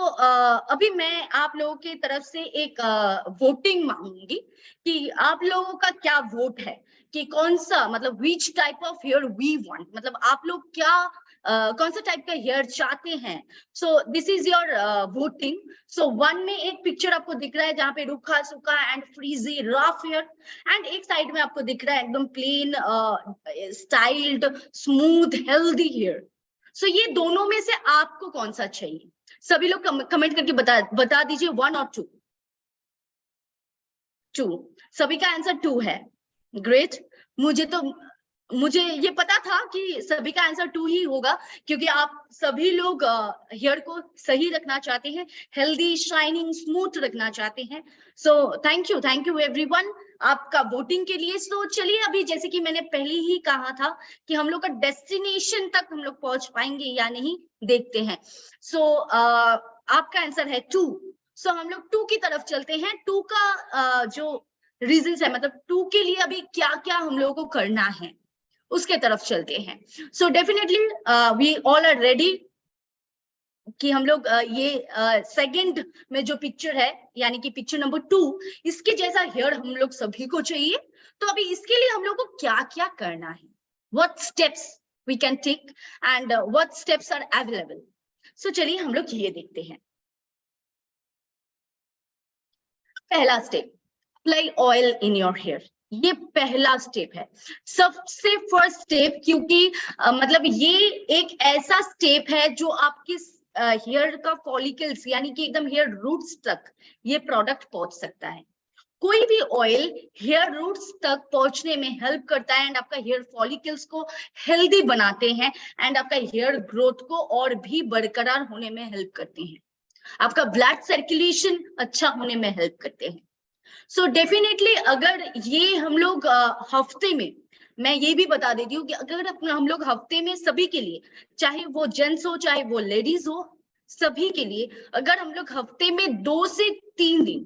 अभी मैं आप लोगों की तरफ से एक वोटिंग मांगूंगी कि आप लोगों का क्या वोट है कि कौन सा, मतलब which type of hair we want, मतलब आप लोग क्या कौन सा टाइप का हेयर चाहते हैं। So this is your voting. So 1 में एक पिक्चर आपको दिख रहा है जहाँ पे रूखा सूखा and frizzy rough hair, and एक साइड में आपको दिख रहा है एकदम plain styled smooth healthy hair. So ये दोनों में से आपको कौन सा चाहिए, सभी लोग कमेंट करके बता दीजिए 1 और 2। 2, सभी का आंसर 2 है। ग्रेट। मुझे ये पता था कि सभी का आंसर 2 ही होगा, क्योंकि आप सभी लोग हेयर को सही रखना चाहते हैं, हेल्दी, शाइनिंग, स्मूथ रखना चाहते हैं। सो थैंक यू एवरीवन आपका वोटिंग के लिए। सो चलिए, अभी जैसे कि मैंने पहले ही कहा था कि हम लोग का डेस्टिनेशन तक हम लोग पहुंच पाएंगे या नहीं, देखते हैं। सो आपका आंसर है 2। सो हम लोग 2 की तरफ चलते हैं। 2 का जो रीजंस है, मतलब 2 के लिए अभी क्या क्या हम लोगों को करना है, उसके तरफ चलते हैं। So definitely we all are ready कि हम लोग ये सेकंड में जो पिक्चर है, यानी कि पिक्चर नंबर 2, इसके जैसा हेयर हम लोग सभी को चाहिए। तो अभी इसके लिए हम लोग को क्या क्या करना है, what steps we can take and what steps are available. So चलिए हम लोग ये देखते हैं। पहला step, apply oil in your hair. ये पहला स्टेप है, सबसे फर्स्ट स्टेप, क्योंकि मतलब ये एक ऐसा स्टेप है जो आपकी हेयर का फॉलिकल्स, यानी कि एकदम हेयर रूट्स तक ये प्रोडक्ट पहुंच सकता है। कोई भी ऑयल हेयर रूट्स तक पहुंचने में हेल्प करता है एंड आपका हेयर फॉलिकल्स को हेल्दी बनाते हैं एंड आपका हेयर ग्रोथ को और भी बरकरार होने में हेल्प करते हैं, आपका ब्लड सर्कुलेशन अच्छा होने में हेल्प करते हैं। सो डेफिनेटली अगर ये हम लोग हफ्ते में, मैं ये भी बता देती हूँ कि अगर हम लोग हफ्ते में सभी के लिए, चाहे वो जेंट्स हो चाहे वो लेडीज हो, सभी के लिए अगर हम लोग हफ्ते में 2 से 3 दिन,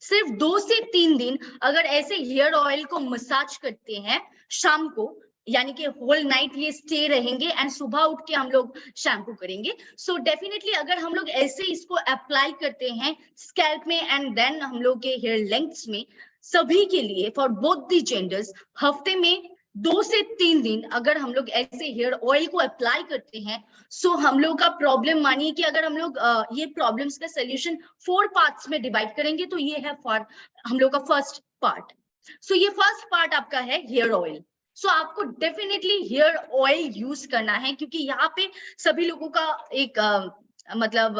सिर्फ 2 से 3 दिन अगर ऐसे हेयर ऑयल को मसाज करते हैं शाम को, यानी कि होल नाइट ये स्टे रहेंगे एंड सुबह उठ के हम लोग शैम्पू करेंगे। सो डेफिनेटली अगर हम लोग ऐसे इसको अप्लाई करते हैं स्कैल्प में एंड देन हम लोग के हेयर लेंथ्स में, सभी के लिए फॉर बोथ द जेंडर्स, हफ्ते में 2 से 3 दिन अगर हम लोग ऐसे हेयर ऑयल को अप्लाई करते हैं, सो हम लोग का प्रॉब्लम, मानिए कि अगर हम लोग ये प्रॉब्लम्स का सोल्यूशन 4 पार्ट्स में डिवाइड करेंगे, तो ये है हम लोग का फर्स्ट पार्ट। सो ये फर्स्ट पार्ट आपका है हेयर ऑयल। सो आपको डेफिनेटली हेयर ऑयल यूज करना है, क्योंकि यहाँ पे सभी लोगों का एक मतलब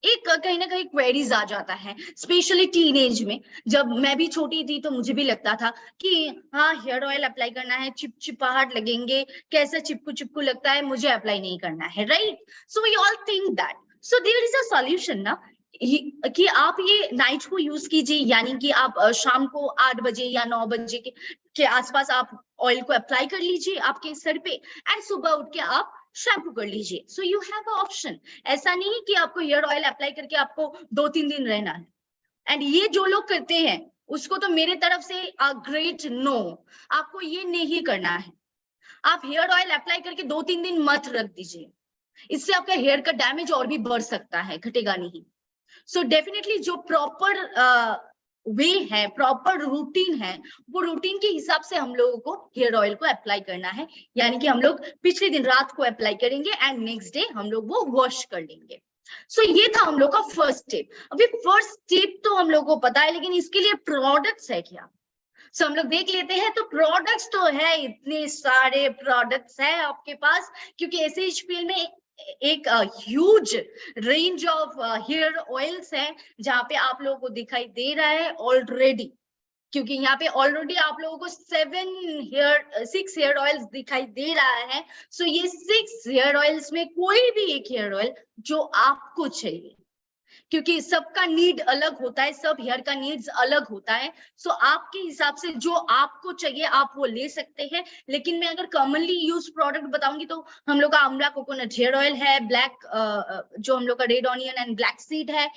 एक कहीं ना कहीं क्वेरीज आ जाता है, स्पेशली टीनेज में। जब मैं भी छोटी थी तो मुझे भी लगता था कि हाँ हेयर ऑयल अप्लाई करना है, चिपचिपाहट लगेंगे, कैसे चिपकू चिपकू लगता है, मुझे अप्लाई नहीं करना है, right? So we all think that. So there is a solution ना, कि आप ये नाइट को यूज कीजिए, यानी कि आप शाम को 8 बजे या 9 बजे के आसपास आप ऑयल को अप्लाई कर लीजिए आपके सर पे एंड सुबह उठ के आप शैम्पू कर लीजिए। सो यू हैव अ ऑप्शन। ऐसा नहीं कि आपको हेयर ऑयल अप्लाई करके आपको 2-3 दिन रहना है। एंड ये जो लोग करते हैं उसको तो मेरे तरफ से अ ग्रेट नो, आपको ये नहीं करना है। आप हेयर ऑयल अप्लाई करके 2-3 दिन मत रख दीजिए, इससे आपका हेयर का डैमेज और भी बढ़ सकता है, घटेगा नहीं। सो डेफिनेटली जो प्रॉपर वे है, प्रॉपर रूटीन है, वो रूटीन के हिसाब से हम लोगों को हेयर ऑयल को अप्लाई करना है, यानी कि हम लोग पिछले दिन रात को अप्लाई करेंगे एंड नेक्स्ट डे हम लोग वो वॉश कर लेंगे। सो ये था हम लोग का फर्स्ट स्टेप। अभी फर्स्ट स्टेप तो हम लोग को पता है, लेकिन इसके लिए प्रोडक्ट्स है क्या? सो हम लोग देख लेते हैं। तो प्रोडक्ट्स तो है, इतने सारे प्रोडक्ट्स है आपके पास, क्योंकि SHPL में एक huge range of hair oils है, जहां पे आप लोगों को दिखाई दे रहा है ऑलरेडी, क्योंकि यहाँ पे ऑलरेडी आप लोगों को 6 हेयर ऑयल्स दिखाई दे रहा है। सो ये 6 हेयर ऑयल्स में कोई भी एक हेयर ऑयल जो आपको चाहिए, क्योंकि सबका नीड अलग होता है, सब हेयर का नीड्स अलग होता है। सो आपके हिसाब से जो आपको चाहिए आप वो ले सकते हैं। लेकिन मैं अगर कॉमनली यूज प्रोडक्ट बताऊंगी तो हम लोग का आंवला कोकोनट हेयर ऑयल है, ब्लैक जो हम लोग का red onion and black seed है,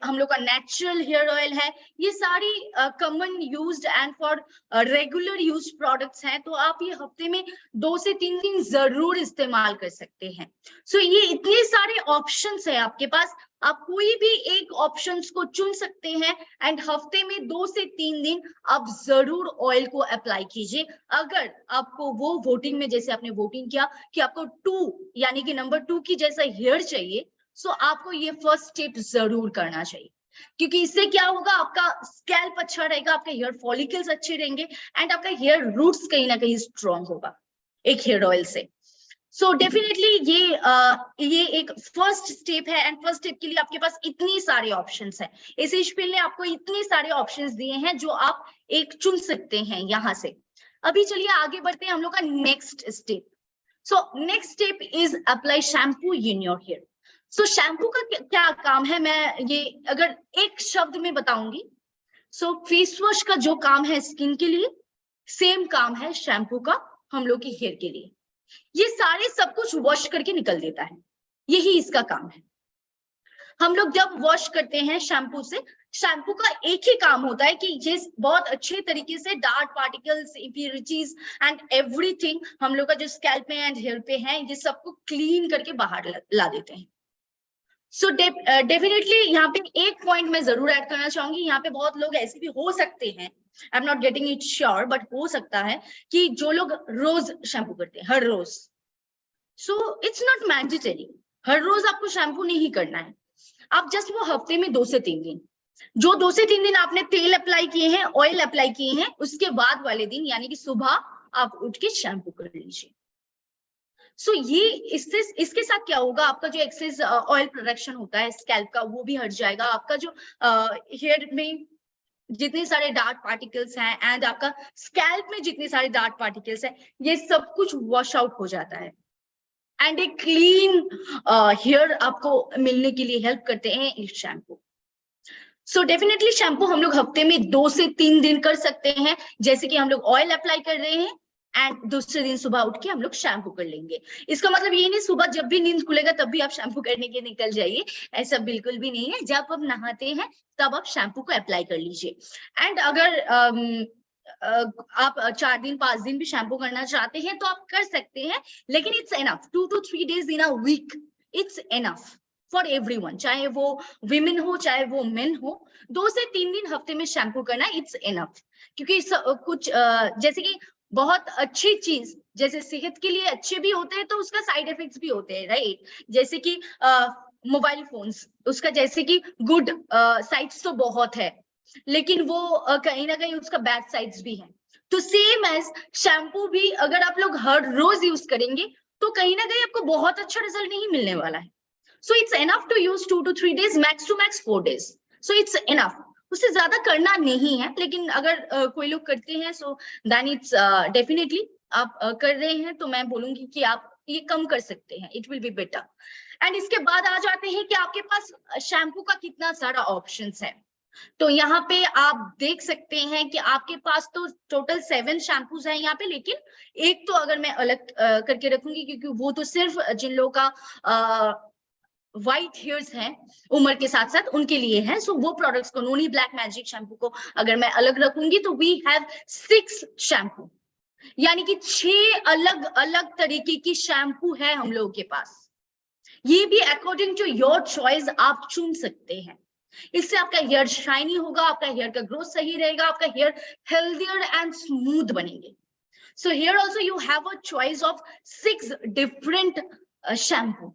हम लोग का नेचुरल हेयर ऑयल है। ये सारी common used and for regular use products हैं, तो आप ये हफ्ते में 2 से 3 दिन जरूर इस्तेमाल कर सकते हैं। सो ये इतने सारे ऑप्शंस है आपके पास, आप कोई भी एक ऑप्शंस को चुन सकते हैं एंड हफ्ते में 2 से 3 दिन आप जरूर ऑयल को अप्लाई कीजिए। अगर आपको वो वोटिंग में, जैसे आपने वोटिंग किया कि आपको 2 यानी कि नंबर 2 की जैसा हेयर चाहिए, सो आपको ये फर्स्ट स्टेप जरूर करना चाहिए, क्योंकि इससे क्या होगा, आपका स्कैल्प अच्छा रहेगा, आपके हेयर फॉलिकल्स अच्छे रहेंगे एंड आपका हेयर रूट्स कहीं ना कहीं स्ट्रॉन्ग होगा एक हेयर ऑयल से। सो डेफिनेटली ये एक फर्स्ट स्टेप है, एंड फर्स्ट स्टेप के लिए आपके पास इतनी सारे ऑप्शंस हैं। एसएचपीएल ने आपको इतने सारे ऑप्शंस दिए हैं जो आप एक चुन सकते हैं यहाँ से। अभी चलिए आगे बढ़ते हैं हम लोग का next step. So next step is apply shampoo in your hair. So shampoo का क्या काम है, मैं ये अगर एक शब्द में बताऊंगी, सो फेस वॉश का जो काम है स्किन के लिए, सेम काम है शैम्पू का हम लोग के हेयर के लिए। ये सारे सब कुछ वॉश करके निकल देता है, यही इसका काम है। हम लोग जब वॉश करते हैं शैम्पू से, शैम्पू का एक ही काम होता है कि ये बहुत अच्छे तरीके से dark particles, impurities and everything हम लोग का जो स्कैल्प में एंड हेयर पे है, ये सबको क्लीन करके बाहर ला देते हैं। सो डेफिनेटली यहाँ पे एक पॉइंट मैं जरूर ऐड करना चाहूंगी। यहाँ पे बहुत लोग ऐसे भी हो सकते हैं, I am not getting it sure, but हो सकता है कि जो लोग रोज शैम्पू करते हैं, हर रोज। सो इट्स नॉट मैंडेटरी, हर रोज आपको शैम्पू नहीं करना है। आप जस्ट वो हफ्ते में 2 से 3 दिन, जो 2 से 3 दिन आपने तेल अप्लाई किए हैं, ऑयल अप्लाई किए हैं, उसके बाद वाले दिन यानी कि सुबह आप उठ के शैम्पू कर लीजिए। सो ये इसके साथ क्या होगा, आपका जो एक्सेस ऑयल प्रोडक्शन होता है स्कैल्प का वो भी हट जाएगा। आपका जो हेयर में जितने सारे डार्क पार्टिकल्स हैं एंड आपका स्कैल्प में जितने सारे डार्क पार्टिकल्स हैं, ये सब कुछ वॉश आउट हो जाता है एंड एक क्लीन हेयर आपको मिलने के लिए हेल्प करते हैं इस शैम्पू। सो डेफिनेटली शैम्पू हम लोग हफ्ते में 2 से 3 दिन कर सकते हैं, जैसे कि हम लोग ऑयल अप्लाई कर रहे हैं एंड दूसरे दिन सुबह उठ के हम लोग शैम्पू कर लेंगे। इसका मतलब ये नहीं सुबह जब भी नींद खुलेगा तब भी आप शैम्पू करने के निकल जाइए, ऐसा बिल्कुल भी नहीं है। जब आप नहाते हैं तब आप शैम्पू को अप्लाई कर लीजिए। एंड अगर आप 4 दिन 5 दिन भी शैम्पू करना चाहते हैं तो आप कर सकते हैं, लेकिन it's enough. 2 to 3 days in a week, it's enough for everyone, चाहे वो विमेन हो चाहे वो मेन हो। 2 से 3 दिन हफ्ते में शैम्पू करना इट्स एनफ। क्योंकि कुछ जैसे कि बहुत अच्छी चीज जैसे सेहत के लिए अच्छे भी होते हैं तो उसका साइड इफेक्ट्स भी होते हैं, राइट। जैसे कि मोबाइल फोन्स, उसका जैसे कि गुड साइड्स तो बहुत है, लेकिन वो कहीं ना कहीं उसका बैड साइड्स भी है। तो सेम एज शैम्पू भी अगर आप लोग हर रोज यूज करेंगे तो कहीं ना कहीं आपको बहुत अच्छा रिजल्ट नहीं मिलने वाला है। So it's enough to use 2 to 3 days, max to max 4 days. So it's enough. उससे ज्यादा करना नहीं है, लेकिन अगर कोई लोग करते हैं so then it's definitely आप कर रहे हैं तो मैं बोलूंगी कि आप ये कम कर सकते हैं, it will be better. And इसके बाद आ जाते हैं कि आपके पास शैम्पू का कितना सारा ऑप्शंस है। तो यहाँ पे आप देख सकते हैं कि आपके पास तो टोटल 7 शैम्पूज हैं यहाँ पे, लेकिन एक तो अगर मैं अलग करके रखूंगी क्योंकि वो तो सिर्फ जिन लोगों का व्हाइट हेयर्स हैं उम्र के साथ साथ उनके लिए है। सो वो प्रोडक्ट्स को, नोनी ब्लैक मैजिक शैम्पू को अगर मैं अलग रखूंगी तो वी हैव 6 शैम्पू, यानी कि 6 अलग अलग तरीके की शैम्पू है हम लोगों के पास। ये भी अकॉर्डिंग टू योर चॉइस आप चुन सकते हैं। इससे आपका हेयर शाइनी होगा, आपका हेयर का ग्रोथ सही रहेगा, आपका हेयर हेल्दियर एंड स्मूथ बनेंगे। So here also you have a choice of 6 different shampoo.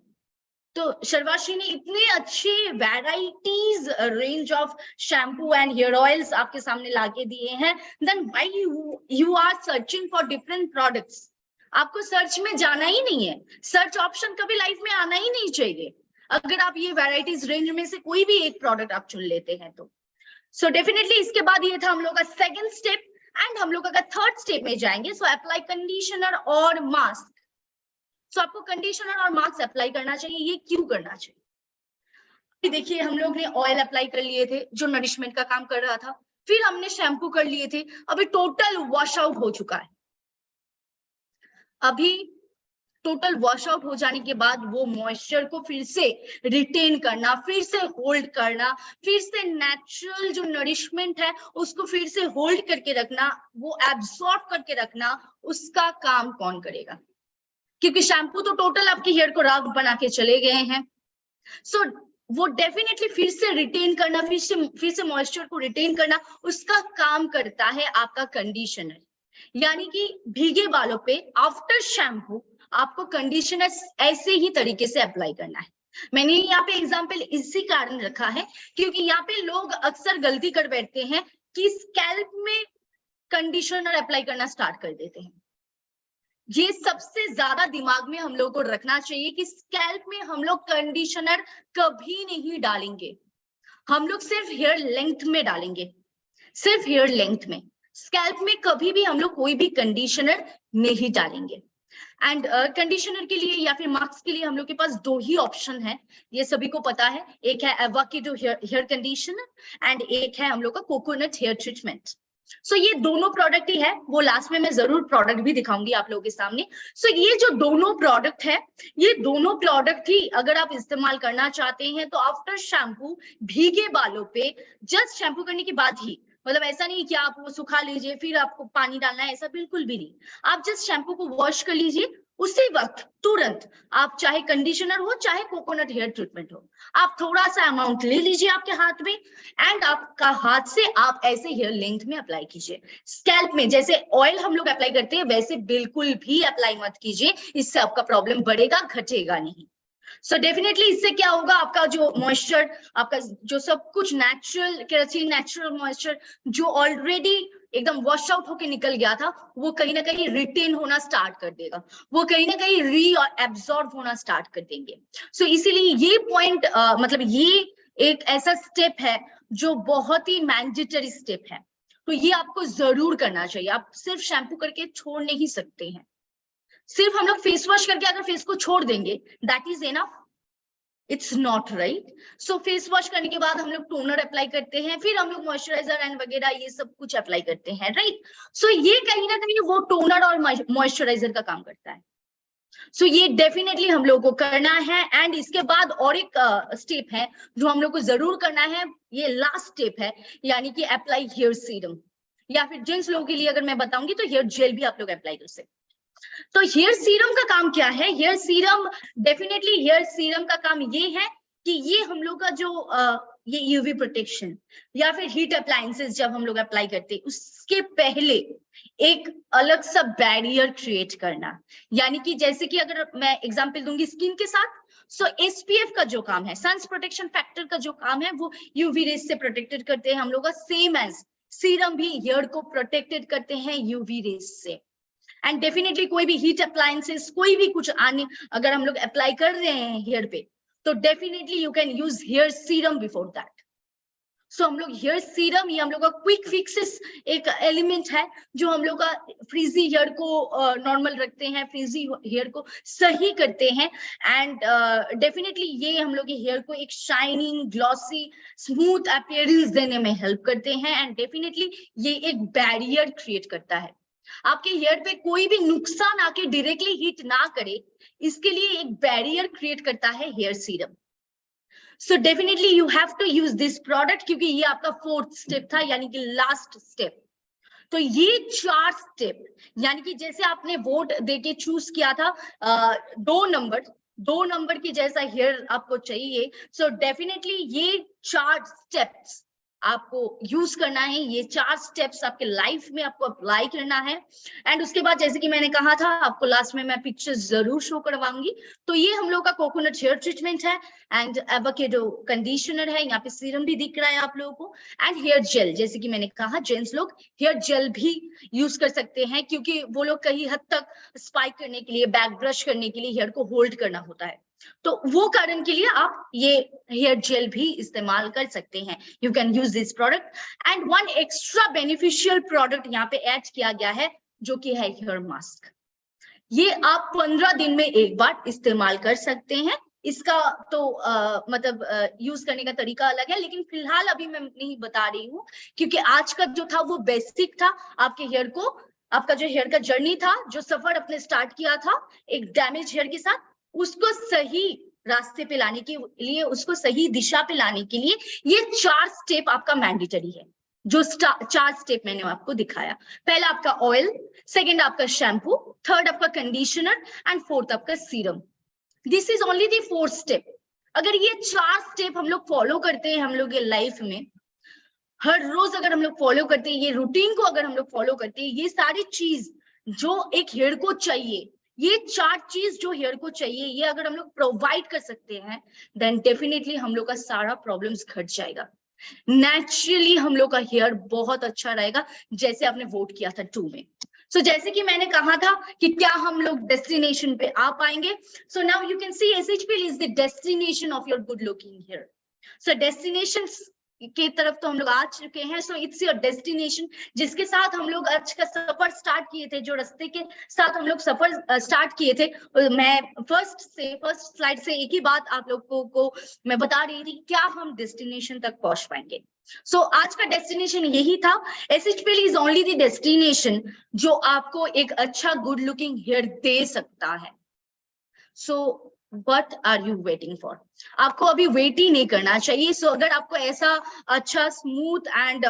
तो शर्वाशी ने इतने अच्छे varieties range of shampoo and hair oils आपके सामने लाके दिए हैं, then why you are searching for different products. आपको सर्च में जाना ही नहीं है, सर्च ऑप्शन कभी लाइफ में आना ही नहीं चाहिए अगर आप ये वैराइटीज रेंज में से कोई भी एक प्रोडक्ट आप चुन लेते हैं तो। सो डेफिनेटली इसके बाद ये था हम लोग का सेकंड स्टेप, एंड हम लोग अगर थर्ड स्टेप में जाएंगे, सो अप्लाई कंडीशनर और मास्क। तो आपको कंडीशनर और मास्क अप्लाई करना चाहिए। ये क्यों करना चाहिए? देखिए हम लोग ने ऑयल अप्लाई कर लिए थे जो नरिशमेंट का काम कर रहा था, फिर हमने शैम्पू कर लिए थे, अभी टोटल वॉश आउट हो चुका है। अभी टोटल वॉश आउट हो जाने के बाद वो मॉइस्चर को फिर से रिटेन करना, फिर से होल्ड करना, फिर से नेचुरल जो नरिशमेंट है उसको फिर से होल्ड करके रखना, वो एब्सॉर्ब करके रखना, उसका काम कौन करेगा? क्योंकि शैम्पू तो टोटल आपके हेयर को राख बना के चले गए हैं। सो वो डेफिनेटली फिर से रिटेन करना, फिर से मॉइस्चर को रिटेन करना, उसका काम करता है आपका कंडीशनर। यानी कि भीगे बालों पे आफ्टर शैम्पू आपको कंडीशनर ऐसे ही तरीके से अप्लाई करना है। मैंने यहाँ पे एग्जाम्पल इसी कारण रखा है क्योंकि यहाँ पे लोग अक्सर गलती कर बैठते हैं कि स्कैल्प में कंडीशनर अप्लाई करना स्टार्ट कर देते हैं। ये सबसे ज्यादा दिमाग में हम लोग को रखना चाहिए कि स्कैल्प में हम लोग कंडीशनर कभी नहीं डालेंगे, हम लोग सिर्फ हेयर लेंथ में डालेंगे, सिर्फ हेयर लेंथ में। स्कैल्प में कभी भी हम लोग कोई भी कंडीशनर नहीं डालेंगे। एंड कंडीशनर के लिए या फिर मास्क के लिए हम लोग के पास दो ही ऑप्शन है, ये सभी को पता है। एक है एवाकेडो हेयर कंडीशनर एंड एक है हम लोग का कोकोनट हेयर ट्रीटमेंट। सो ये दोनों प्रोडक्ट ही है, वो लास्ट में मैं जरूर प्रोडक्ट भी दिखाऊंगी आप लोगों के सामने। सो ये जो दोनों प्रोडक्ट है, ये दोनों प्रोडक्ट ही अगर आप इस्तेमाल करना चाहते हैं तो आफ्टर शैम्पू भीगे बालों पे जस्ट शैम्पू करने के बाद ही, मतलब ऐसा नहीं कि आप वो सुखा लीजिए फिर आपको पानी डालना है, ऐसा बिल्कुल भी नहीं। आप जस्ट शैम्पू को वॉश कर लीजिए, उसी वक्त तुरंत आप चाहे कंडीशनर हो चाहे कोकोनट हेयर ट्रीटमेंट हो, आप थोड़ा सा अमाउंट ले लीजिए आपके हाथ में एंड आपका हाथ से आप ऐसे हेयर लेंथ में अप्लाई कीजिए। स्कैल्प में जैसे ऑयल हम लोग अप्लाई करते हैं वैसे बिल्कुल भी अप्लाई मत कीजिए, इससे आपका प्रॉब्लम बढ़ेगा घटेगा नहीं। सो डेफिनेटली इससे क्या होगा, आपका जो मॉइस्चर, आपका जो सब कुछ नेचुरल केराटिन, नेचुरल मॉइस्चर जो ऑलरेडी एकदम वॉश आउट होके निकल गया था, वो कहीं ना कहीं रिटेन होना स्टार्ट कर देगा, वो कहीं ना कहीं री और एब्जॉर्ब होना स्टार्ट कर देंगे। सो इसीलिए ये पॉइंट मतलब ये एक ऐसा स्टेप है जो बहुत ही मैंडेटरी स्टेप है, तो ये आपको जरूर करना चाहिए। आप सिर्फ शैम्पू करके छोड़ नहीं सकते हैं, सिर्फ हम लोग फेस वॉश करके अगर फेस को छोड़ देंगे that is enough, it's not right. So face wash करने के बाद हम लोग टोनर अप्लाई करते हैं, फिर हम लोग मॉइस्चराइजर एंड वगैरह ये सब कुछ अप्लाई करते हैं, राइट। सो ये कहीं ना कहीं वो टोनर और मॉइस्चराइजर का काम करता है। सो ये डेफिनेटली हम लोग को करना है। एंड इसके बाद और एक स्टेप है जो हम लोग को जरूर करना है, ये लास्ट स्टेप है, यानी कि अप्लाई हेयर सीरम, या फिर जेंट्स लोगों के लिए अगर मैं बताऊंगी तो हेयर जेल भी आप लोग अप्लाई कर सकते हैं। तो हेयर सीरम का काम क्या है? Hair serum, definitely hair serum का काम ये है कि ये हम लोग का जो ये यूवी प्रोटेक्शन या फिर हीट अप्लायंसेस जब हम लोग अप्लाई करते हैं उसके पहले एक अलग सा बैरियर क्रिएट करना, यानी कि जैसे कि अगर मैं एग्जांपल दूंगी स्किन के साथ, सो एसपीएफ का जो काम है, सन्स प्रोटेक्शन फैक्टर का जो काम है, वो यूवी रेज से प्रोटेक्टेड करते हैं हम लोग का, सेम एज सीरम भी हेयर को प्रोटेक्टेड करते हैं यूवी रेज से। एंड डेफिनेटली कोई भी हीट अप्लायंसेस, कोई भी कुछ आने अगर हम लोग अप्लाई कर रहे हैं हेयर पे, तो definitely you can use hair serum before that. So हम लोग हेयर सीरम, ये हम लोग का क्विक फिक्सेस एक एलिमेंट है जो हम लोग का फ्रीजी हेयर को नॉर्मल रखते हैं, फ्रीजी हेयर को सही करते हैं। एंड डेफिनेटली ये हम लोग के हेयर को एक शाइनिंग, ग्लॉसी, स्मूथ अपीयरेंस देने में हेल्प करते हैं। एंड डेफिनेटली ये एक बैरियर क्रिएट करता है, आपके हेयर पे कोई भी नुकसान आके डायरेक्टली हिट ना करे, इसके लिए एक बैरियर क्रिएट करता है hair serum. So definitely you have to use this product, क्योंकि ये आपका फोर्थ स्टेप था, यानी कि लास्ट स्टेप। तो ये 4 स्टेप, यानी कि जैसे आपने वोट देके चूज किया था 2 नंबर की जैसा हेयर आपको चाहिए, सो डेफिनेटली ये 4 स्टेप्स आपको यूज करना है, ये 4 स्टेप्स आपके लाइफ में आपको अप्लाई करना है। एंड उसके बाद जैसे कि मैंने कहा था आपको लास्ट में मैं पिक्चर्स जरूर शो करवाऊंगी। तो ये हम लोग का कोकोनट हेयर ट्रीटमेंट है एंड एवोकेडो कंडीशनर है, यहाँ पे सीरम भी दिख रहा है आप लोगों को, एंड हेयर जेल, जैसे कि मैंने कहा जेंट्स लोग हेयर जेल भी यूज कर सकते हैं, क्योंकि वो लोग कहीं हद तक स्पाइक करने के लिए, बैक ब्रश करने के लिए हेयर को होल्ड करना होता है, तो वो कारण के लिए आप ये हेयर जेल भी इस्तेमाल कर सकते हैं। You can use this product. And one extra beneficial product यहाँ पे ऐड किया गया है जो कि है हेयर मास्क। ये आप 15 दिन में एक बार इस्तेमाल कर सकते हैं। इसका तो मतलब यूज करने का तरीका अलग है, लेकिन फिलहाल अभी मैं नहीं बता रही हूँ, क्योंकि आज का जो था वो बेसिक था। आपके हेयर को, आपका जो हेयर का जर्नी था, जो सफर अपने स्टार्ट किया था एक डैमेज हेयर के साथ, उसको सही रास्ते पे लाने के लिए, उसको सही दिशा पे लाने के लिए ये 4 स्टेप आपका मैंडेटरी है। जो 4 स्टेप मैंने आपको दिखाया, पहला आपका ऑयल, सेकंड आपका शैम्पू, थर्ड आपका कंडीशनर एंड फोर्थ आपका serum. This is only the 4th step. अगर ये 4 स्टेप हम लोग फॉलो करते हैं, हम लोग के लाइफ में हर रोज अगर हम लोग फॉलो करते हैं, ये रूटीन को अगर हम लोग फॉलो करते हैं, ये सारी चीज जो एक हेयर को चाहिए, ये 4 चीज जो हेयर को चाहिए, ये अगर हम लोग प्रोवाइड कर सकते हैं, देन डेफिनेटली हम लोग का सारा प्रॉब्लम्स घट जाएगा। नेचुरली हम लोग का हेयर बहुत अच्छा रहेगा, जैसे आपने वोट किया था 2 में। सो जैसे कि मैंने कहा था कि क्या हम लोग डेस्टिनेशन पे आ पाएंगे. So now you can see SHPL is the destination of your good looking hair. So destination की तरफ तो हम लोग आ चुके हैं. सो इट्स योर डेस्टिनेशन जिसके साथ हम लोग आज का सफर स्टार्ट किए थे, जो रास्ते के साथ हम लोग सफर स्टार्ट किए थे. मैं फर्स्ट स्लाइड से एक ही बात आप लोगों को मैं बता रही थी, क्या हम डेस्टिनेशन तक पहुंच पाएंगे. सो आज का डेस्टिनेशन यही था. SHPL is only the destination जो आपको एक अच्छा गुड लुकिंग हेयर दे सकता है. सो what are you waiting for? आपको अभी वेट ही नहीं करना चाहिए. सो अगर आपको ऐसा अच्छा स्मूथ एंड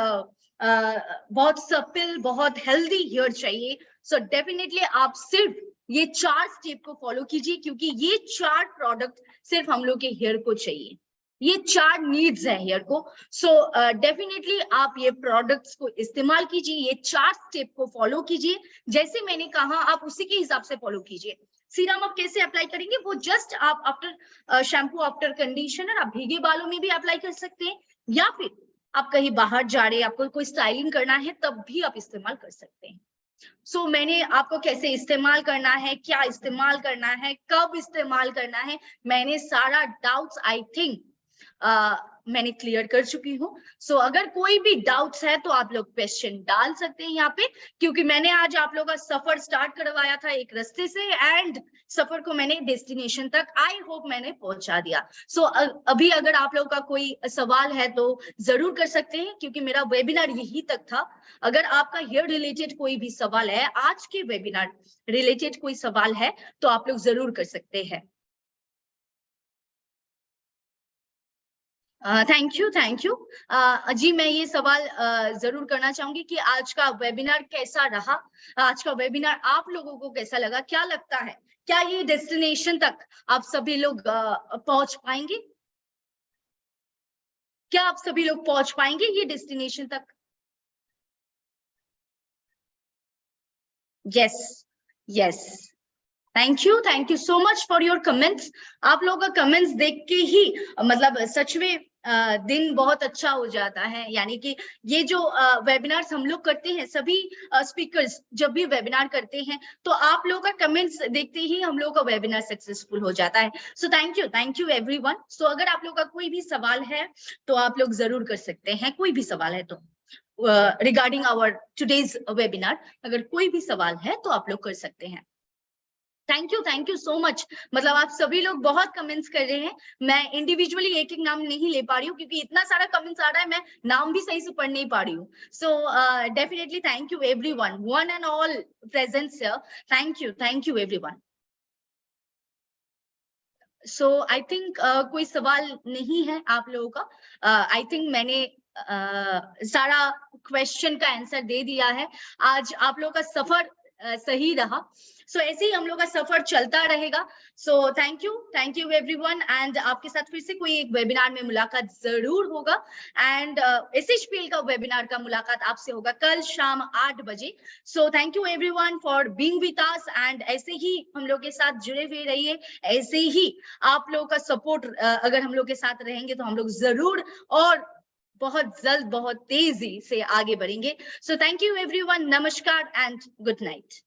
बहुत सपिल, बहुत हेल्दी हेयर चाहिए, सो डेफिनेटली आप सिर्फ ये 4 स्टेप को फॉलो कीजिए, क्योंकि ये 4 प्रोडक्ट सिर्फ हम लोग के हेयर को चाहिए. ये 4 नीड्स है हेयर को. सो डेफिनेटली आप ये प्रोडक्ट्स को इस्तेमाल कीजिए, ये 4 स्टेप को फॉलो कीजिए. जैसे मैंने कहा आप उसी के हिसाब से फॉलो कीजिए. सीरम आप कैसे अप्लाई करेंगे, वो जस्ट आप आफ्टर शैम्पू, आफ्टर कंडीशनर आप भीगे बालों में भी अप्लाई कर सकते हैं, या फिर आप कहीं बाहर जा रहे हैं, आपको कोई स्टाइलिंग करना है, तब भी आप इस्तेमाल कर सकते हैं. सो मैंने आपको कैसे इस्तेमाल करना है, क्या इस्तेमाल करना है, कब इस्तेमाल करना है, मैंने सारा डाउट्स आई थिंक मैंने क्लियर कर चुकी हूँ. सो अगर कोई भी डाउट्स है तो आप लोग क्वेश्चन डाल सकते हैं यहाँ पे, क्योंकि मैंने आज आप लोगों का सफर स्टार्ट करवाया था एक रास्ते से, एंड सफर को मैंने डेस्टिनेशन तक आई होप मैंने पहुंचा दिया. सो अभी अगर आप लोगों का कोई सवाल है तो जरूर कर सकते हैं, क्योंकि मेरा वेबिनार यही तक था. अगर आपका हेयर रिलेटेड कोई भी सवाल है, आज के वेबिनार रिलेटेड कोई सवाल है, तो आप लोग जरूर कर सकते हैं. Thank you. जी मैं ये सवाल जरूर करना चाहूंगी कि आज का वेबिनार कैसा रहा, आज का वेबिनार आप लोगों को कैसा लगा, क्या लगता है, क्या ये डेस्टिनेशन तक आप सभी लोग पहुंच पाएंगे, क्या आप सभी लोग पहुंच पाएंगे ये डेस्टिनेशन तक? Yes. Thank you so much for your comments. आप लोगों का कमेंट्स देख के ही मतलब सच में दिन बहुत अच्छा हो जाता है. यानी कि ये जो वेबिनार्स हम लोग करते हैं, सभी स्पीकर्स जब भी वेबिनार करते हैं, तो आप लोगों का कमेंट्स देखते ही हम लोगों का वेबिनार सक्सेसफुल हो जाता है. So thank you everyone. So अगर आप लोगों का कोई भी सवाल है तो आप लोग जरूर कर सकते हैं, कोई भी सवाल है तो रिगार्डिंग आवर टुडेज वेबिनार, अगर कोई भी सवाल है तो आप लोग कर सकते हैं. Thank you so much. मतलब आप सभी लोग बहुत कमेंट्स कर रहे हैं. मैं इंडिविजुअली एक एक नाम नहीं ले पा रही हूँ, क्योंकि इतना सारा कमेंट्स आ रहा है, मैं नाम भी सही से पढ़ नहीं पा रही हूँ. So definitely thank you everyone, one and all presents here. Thank you everyone. So I think कोई सवाल नहीं है आप लोगों का. आई थिंक मैंने सारा क्वेश्चन का आंसर दे दिया है. आज आप लोगों का सफर सही रहा. सो ऐसे ही हम लोग का सफर चलता रहेगा. सो थैंक यू एवरीवन. एंड आपके साथ फिर से कोई एक वेबिनार में मुलाकात जरूर होगा. एंड SHPL का वेबिनार का मुलाकात आपसे होगा कल शाम 8 बजे. सो thank you everyone for being with us. And ऐसे ही हम लोग के साथ जुड़े हुए रहिए. ऐसे ही आप लोगों का सपोर्ट अगर हम लोग के साथ रहेंगे तो हम लोग जरूर और बहुत जल्द, बहुत तेजी से आगे बढ़ेंगे. सो थैंक यू एवरीवन. नमस्कार एंड गुड नाइट.